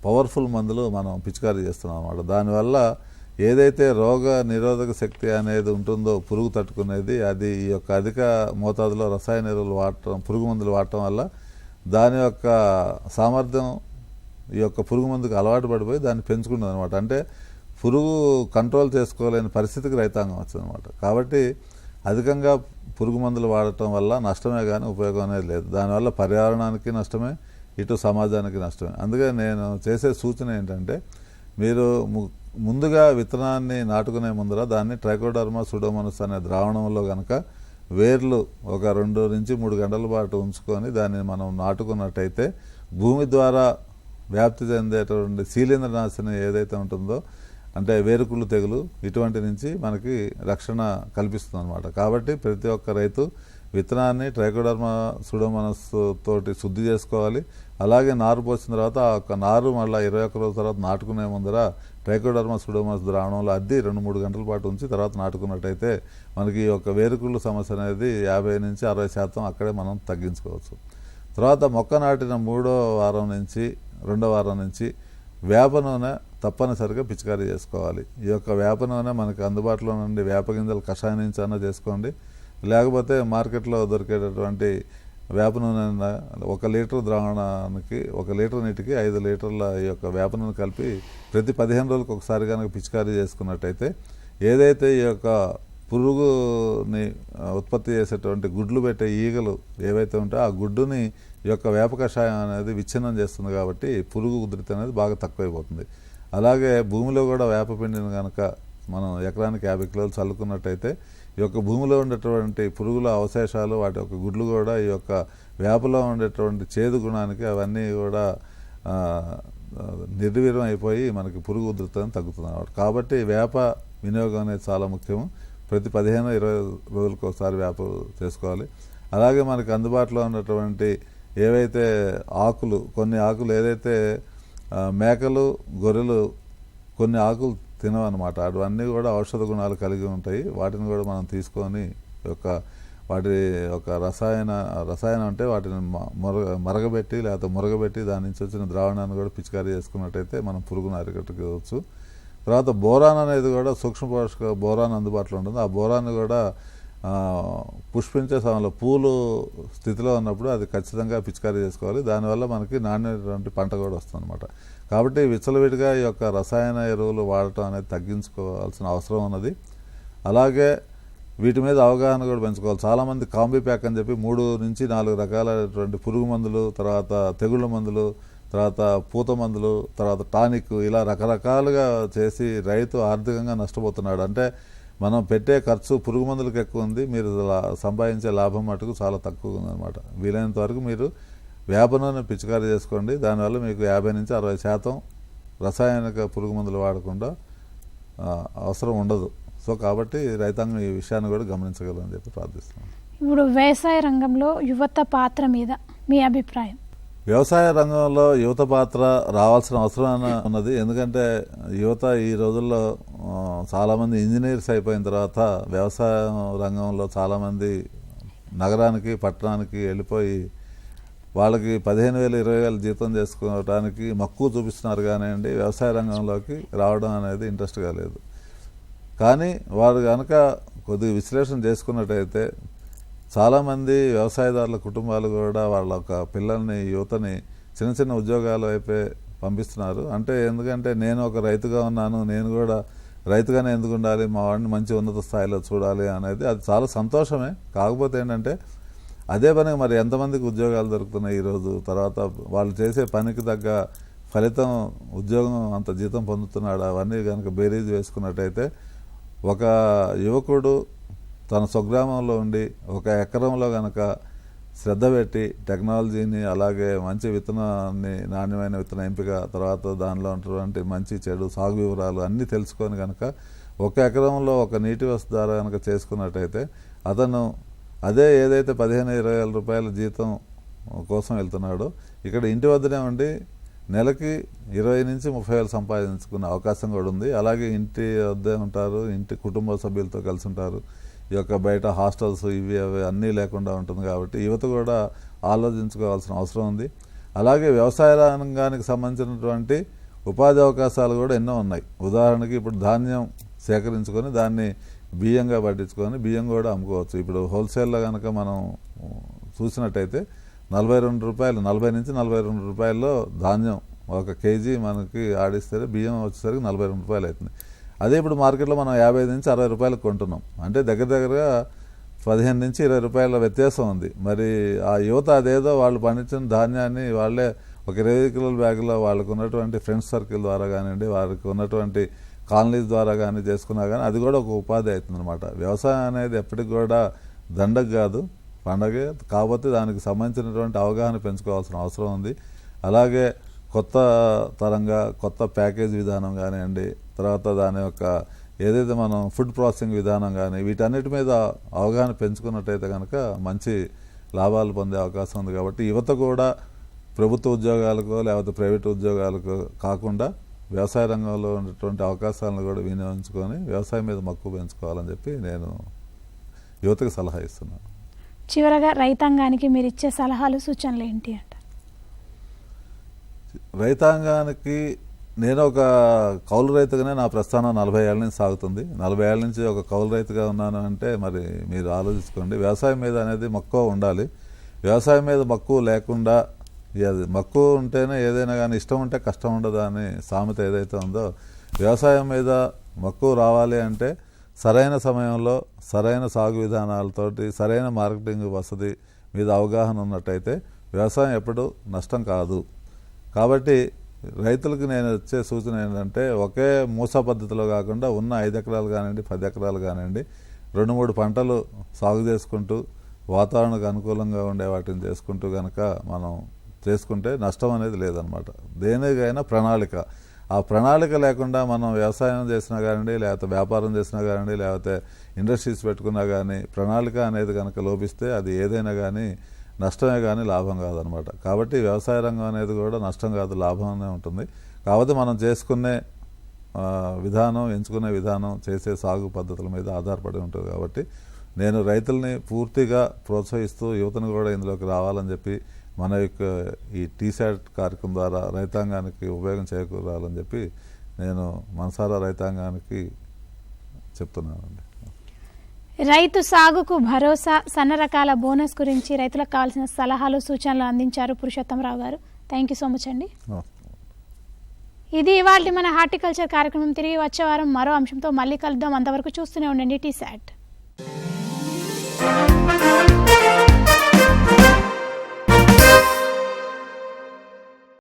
Speaker 2: పవర్ఫుల్ మందులు మనం పిచికారీ చేస్తున్నాం అన్నమాట. దానివల్ల ఏదైతే రోగ నిరోధక శక్తి అనేది ఉంటుందో పురుగు తట్టుకునేది, అది ఈ యొక్క అధిక మోతాదులో రసాయన ఎరువులు వాడటం, పురుగు మందులు వాడటం వల్ల దాని యొక్క సామర్థ్యం ఈ యొక్క పురుగు మందుకు అలవాటు పడిపోయి దాన్ని పెంచుకుంటుంది అనమాట. అంటే పురుగు కంట్రోల్ చేసుకోలేని పరిస్థితికి రైతాంగం వచ్చిందనమాట. కాబట్టి అధికంగా పురుగు మందులు వాడటం వల్ల నష్టమే కానీ ఉపయోగం అనేది లేదు. దానివల్ల పర్యావరణానికి నష్టమే, ఇటు సమాజానికి నష్టమే. అందుకే నేను చేసే సూచన ఏంటంటే, మీరు ముందుగా విత్తనాన్ని నాటుకునే ముందర దాన్ని ట్రైకోడర్మా సూడోమోనాస్ అనే ద్రావణంలో కనుక వేర్లు ఒక 2 నుంచి 3 గంటల పాటు ఉంచుకొని దాన్ని మనం నాటుకున్నట్టయితే భూమి ద్వారా వ్యాప్తి చెందేటువంటి శీలీంద్రనాశిని ఏదైతే ఉంటుందో, అంటే వేరుకుళ్ళు తెగులు, ఇటువంటి నుంచి మనకి రక్షణ కల్పిస్తుంది అనమాట. కాబట్టి ప్రతి ఒక్క రైతు విత్తనాన్ని ట్రైకోడర్మా సూడోమోనాస్ తోటి శుద్ధి చేసుకోవాలి. అలాగే నారు పోసిన తర్వాత ఆ నారు మళ్ళీ 21 రోజుల తర్వాత నాటుకునే ముందర ట్రైకోడర్మా సూడోమోనాస్ ద్రావణంలో అద్ది 2-3 గంటల పాటు ఉంచి తర్వాత నాటుకున్నట్టయితే మనకి ఒక వేరుకుళ్ళు సమస్య అనేది 50 నుంచి 60% అక్కడే మనం తగ్గించుకోవచ్చు. తర్వాత మొక్క నాటిన 3వ వారం నుంచి 2వ వారం నుంచి వేప నూనె తప్పనిసరిగా పిచికారీ చేసుకోవాలి. ఈ యొక్క వేప నూనె మనకు అందుబాటులో నుండి వేప గింజలు కషాయం నుంచి అన్నా చేసుకోండి, లేకపోతే మార్కెట్లో దొరికేటటువంటి వేప నూనె 1 లీటర్ ద్రావణానికి 1 లీటర్ నీటికి 5 లీటర్ల ఈ యొక్క వేప నూనె కలిపి ప్రతి 15 రోజులకు ఒకసారి కనుక పిచికారీ చేసుకున్నట్టయితే ఏదైతే ఈ యొక్క పురుగుని ఉత్పత్తి చేసేటువంటి గుడ్లు పెట్టే ఈగలు ఏవైతే ఉంటాయో ఆ గుడ్డుని ఈ యొక్క వేప కషాయం అనేది విచ్ఛిన్నం చేస్తుంది కాబట్టి పురుగు ఉధృతి అనేది బాగా తక్కువైపోతుంది. అలాగే భూమిలో కూడా వేపపిండిని కనుక మనం ఎకరానికి 50 కిలోలు చల్లుకున్నట్టయితే ఈ యొక్క భూమిలో ఉండేటువంటి పురుగుల అవశేషాలు వాటి యొక్క గుడ్లు కూడా ఈ యొక్క వేపలో ఉండేటువంటి చేదు గుణానికి అవన్నీ కూడా నిర్వీర్యం అయిపోయి మనకి పురుగు ఉధృతం తగ్గుతుంది అన్నమాట. కాబట్టి వేప వినియోగం అనేది చాలా ముఖ్యము. ప్రతి 15-20 రోజులకు ఒకసారి వేప చేసుకోవాలి. అలాగే మనకి అందుబాటులో ఉన్నటువంటి ఏవైతే ఆకులు, కొన్ని ఆకులు ఏదైతే మేకలు గొర్రెలు కొన్ని ఆకులు తినవన్నమాట, అవన్నీ కూడా ఔషధ గుణాలు కలిగి ఉంటాయి. వాటిని కూడా మనం తీసుకొని వాటి యొక్క రసాయనం అంటే వాటిని మరగబెట్టి లేకపోతే మురగబెట్టి దాని నుంచి వచ్చిన ద్రావణాన్ని కూడా పిచికారీ చేసుకున్నట్టయితే మనం పురుగును అరికట్టుకోవచ్చు. తర్వాత బోరాన్ అనేది కూడా సూక్ష్మ పోషక బోరాన్ అందుబాటులో ఉంటుంది. ఆ బోరాన్ని కూడా పుష్పించే సమయంలో పూలు స్థితిలో ఉన్నప్పుడు అది ఖచ్చితంగా పిచికారీ చేసుకోవాలి. దానివల్ల మనకి నాణ్యమైనటువంటి పంట కూడా వస్తుంది అనమాట. కాబట్టి విచ్చలవిడిగా ఈ యొక్క రసాయన ఎరువులు వాడటం అనేది తగ్గించుకోవాల్సిన అవసరం ఉన్నది. అలాగే వీటి మీద అవగాహన కూడా పెంచుకోవాలి. చాలామంది కాంబీ ప్యాక్ అని చెప్పి 3 నుంచి 4 రకాలైనటువంటి పురుగు మందులు, తర్వాత తెగుళ్ళ మందులు, తర్వాత పూత మందులు, తర్వాత టానిక్, ఇలా రకరకాలుగా చేసి రైతు ఆర్థికంగా నష్టపోతున్నాడు. అంటే మనం పెట్టే ఖర్చు పురుగు మందులకు ఎక్కువ ఉంది, మీరు సంపాదించే లాభం మటుకు చాలా తక్కువ ఉందన్నమాట. వీలైనంత వరకు మీరు వేప నూనె పిచికారీ చేసుకోండి. దానివల్ల మీకు 50 నుంచి 60% రసాయనిక పురుగు మందులు వాడకుండా అవసరం ఉండదు. సో కాబట్టి రైతాంగం ఈ విషయాన్ని కూడా గమనించగలరని చెప్పి ప్రార్థిస్తున్నాను.
Speaker 1: ఇప్పుడు వ్యవసాయ రంగంలో యువత పాత్ర మీద మీ అభిప్రాయం?
Speaker 2: వ్యవసాయ రంగంలో యువత పాత్ర రావాల్సిన అవసరం ఉన్నది. ఎందుకంటే యువత ఈ రోజుల్లో చాలామంది ఇంజనీర్స్ అయిపోయిన తర్వాత వ్యవసాయ రంగంలో చాలామంది నగరానికి పట్టణానికి వెళ్ళిపోయి వాళ్ళకి 15,000 20,000 జీతం చేసుకోవడానికి మక్కువ చూపిస్తున్నారు. కానివ్వండి, వ్యవసాయ రంగంలోకి రావడం అనేది ఇంట్రెస్ట్గా లేదు. కానీ వారు కనుక కొద్దిగా విశ్లేషణ చేసుకున్నట్టయితే చాలామంది వ్యవసాయదారుల కుటుంబాలు కూడా వాళ్ళ ఒక పిల్లల్ని, యువతని చిన్న చిన్న ఉద్యోగాల వైపే పంపిస్తున్నారు. అంటే ఎందుకంటే నేను ఒక రైతుగా ఉన్నాను, నేను కూడా రైతుగానే ఎందుకు ఉండాలి, మా వాడిని మంచి ఉన్నత స్థాయిలో చూడాలి అనేది అది చాలా సంతోషమే. కాకపోతే ఏంటంటే అదే పని మరి ఎంతమందికి ఉద్యోగాలు దొరుకుతున్నాయి ఈరోజు, తర్వాత వాళ్ళు చేసే పనికి తగ్గ ఫలితం ఉద్యోగం అంత జీతం పొందుతున్నాడు, అవన్నీ కనుక బేరీజ్ వేసుకున్నట్టయితే ఒక యువకుడు తన స్వగ్రామంలో ఉండి 1 ఎకరంలో కనుక శ్రద్ధ పెట్టి టెక్నాలజీని, అలాగే మంచి విత్తనాన్ని, నాణ్యమైన విత్తన ఎంపిక, తర్వాత దానిలో ఉన్నటువంటి మంచి చెడు సాగు వివరాలు అన్నీ తెలుసుకొని కనుక 1 ఎకరంలో ఒక నీటి వసతి ద్వారా కనుక చేసుకున్నట్టయితే అతను అదే ఏదైతే 15,000-20,000 రూపాయల జీతం కోసం వెళ్తున్నాడో ఇక్కడ ఇంటి వద్దనే ఉండి నెలకి 20,000 నుంచి 30,000 సంపాదించుకునే అవకాశం కూడా ఉంది. అలాగే ఇంటి వద్దే ఉంటారు, ఇంటి కుటుంబ సభ్యులతో కలిసి ఉంటారు. ఈ యొక్క బయట హాస్టల్స్ ఇవి అవి అన్నీ లేకుండా ఉంటుంది. కాబట్టి యువత కూడా ఆలోచించుకోవాల్సిన అవసరం ఉంది. అలాగే వ్యవసాయ రంగానికి సంబంధించినటువంటి ఉపాధి అవకాశాలు కూడా ఎన్నో ఉన్నాయి. ఉదాహరణకి ఇప్పుడు ధాన్యం సేకరించుకొని దాన్ని బియ్యంగా పట్టించుకొని బియ్యం కూడా అమ్ముకోవచ్చు. ఇప్పుడు హోల్సేల్లో కనుక మనం చూసినట్టయితే 42 రూపాయలు, 40 నుంచి 42 రూపాయల్లో ధాన్యం 1 కేజీ మనకి ఆడిస్తే బియ్యం వచ్చేసరికి 42 రూపాయలు అవుతుంది. అదే ఇప్పుడు మార్కెట్లో మనం 55 నుంచి 60 రూపాయలకు కొంటున్నాం. అంటే దగ్గరగా 15 నుంచి 20 రూపాయల వ్యత్యాసం ఉంది. మరి ఆ యువత అదేదో వాళ్ళు పండించిన ధాన్యాన్ని వాళ్ళే ఒక 20 కిలోల బ్యాగులో వాళ్ళకు ఉన్నటువంటి ఫ్రెండ్స్ సర్కిల్ ద్వారా కానివ్వండి, వారికి ఉన్నటువంటి కాలనీస్ ద్వారా కానీ చేసుకున్నా కానీ అది కూడా ఒక ఉపాధి అవుతుంది అనమాట. వ్యవసాయం అనేది ఎప్పటికి కూడా దండగ కాదు, పండగే. కాకపోతే దానికి సంబంధించినటువంటి అవగాహన పెంచుకోవాల్సిన అవసరం ఉంది. అలాగే కొత్త తరంగా కొత్త ప్యాకేజ్ విధానం కానివ్వండి, తర్వాత దాని యొక్క ఏదైతే మనం ఫుడ్ ప్రాసెసింగ్ విధానం కానీ వీటన్నిటి మీద అవగాహన పెంచుకున్నట్టయితే కనుక మంచి లాభాలు పొందే అవకాశం ఉంది. కాబట్టి యువత కూడా ప్రభుత్వ ఉద్యోగాలకు లేకపోతే ప్రైవేట్ ఉద్యోగాలకు కాకుండా వ్యవసాయ రంగంలో ఉన్నటువంటి అవకాశాలను కూడా వినియోగించుకొని వ్యవసాయం మీద మక్కువ పెంచుకోవాలని చెప్పి నేను యువతకు సలహా ఇస్తున్నాను.
Speaker 1: చివరగా రైతాంగానికి మీరు ఇచ్చే సలహాలు, సూచనలు ఏంటి అంట?
Speaker 2: రైతాంగానికి నేను ఒక కౌలు రైతుగానే నా ప్రస్థానం 40 ఏళ్ళ నుంచి సాగుతుంది. 40 ఏళ్ళ నుంచి ఒక కౌలు రైతుగా ఉన్నాను అంటే మరి మీరు ఆలోచించుకోండి. వ్యవసాయం మీద అనేది మక్కువ ఉండాలి. వ్యవసాయం మీద మక్కువ లేకుండా, మక్కువ ఉంటేనే ఏదైనా కానీ ఇష్టం ఉంటే కష్టం ఉండదు అని సామెత ఏదైతే ఉందో, వ్యవసాయం మీద మక్కువ రావాలి అంటే సరైన సమయంలో సరైన సాగు విధానాలతోటి సరైన మార్కెటింగ్ వసతి మీద అవగాహన ఉన్నట్టయితే వ్యవసాయం ఎప్పుడూ నష్టం కాదు. కాబట్టి రైతులకు నేను వచ్చే సూచన ఏంటంటే ఒకే మూస పద్ధతిలో కాకుండా ఉన్న 5 ఎకరాలు కానివ్వండి 10 ఎకరాలు కానివ్వండి 2-3 పంటలు సాగు చేసుకుంటూ వాతావరణానికి అనుకూలంగా ఉండే వాటిని చేసుకుంటూ కనుక మనం చేసుకుంటే నష్టం అనేది లేదనమాట. దేనికైనా ప్రణాళిక, ఆ ప్రణాళిక లేకుండా మనం వ్యవసాయం చేసినా కానివ్వండి లేకపోతే వ్యాపారం చేసినా కానివ్వండి లేకపోతే ఇండస్ట్రీస్ పెట్టుకున్నా కానీ ప్రణాళిక అనేది కనుక లోపిస్తే అది ఏదైనా కానీ నష్టమే కానీ లాభం కాదనమాట. కాబట్టి వ్యవసాయ రంగం అనేది కూడా నష్టం కాదు, లాభంగానే ఉంటుంది. కాకపోతే మనం చేసుకునే విధానం, ఎంచుకునే విధానం, చేసే సాగు పద్ధతుల మీద ఆధారపడి ఉంటుంది. కాబట్టి నేను రైతుల్ని పూర్తిగా ప్రోత్సహిస్తూ యువతను కూడా ఇందులోకి రావాలని చెప్పి మన యొక్క ఈ టీశాట్ కార్యక్రమం ద్వారా రైతాంగానికి ఉపయోగం చేకూరాలని చెప్పి నేను మనసారా రైతాంగానికి చెప్తున్నానండి.
Speaker 1: రైతు సాగుకు భరోసా, సన్న రకాల బోనస్ గురించి రైతులకు కావాల్సిన సలహాలు సూచనలు అందించారు పురుషోత్తమరావు గారు. థ్యాంక్ యూ సో మచ్ అండి. ఇది ఇవాళ మన హార్టికల్చర్ కార్యక్రమం. తిరిగి వచ్చే వారం మరో అంశంతో మళ్ళీ కలుద్దాం. అంతవరకు చూస్తూనే ఉండండి టీశాట్.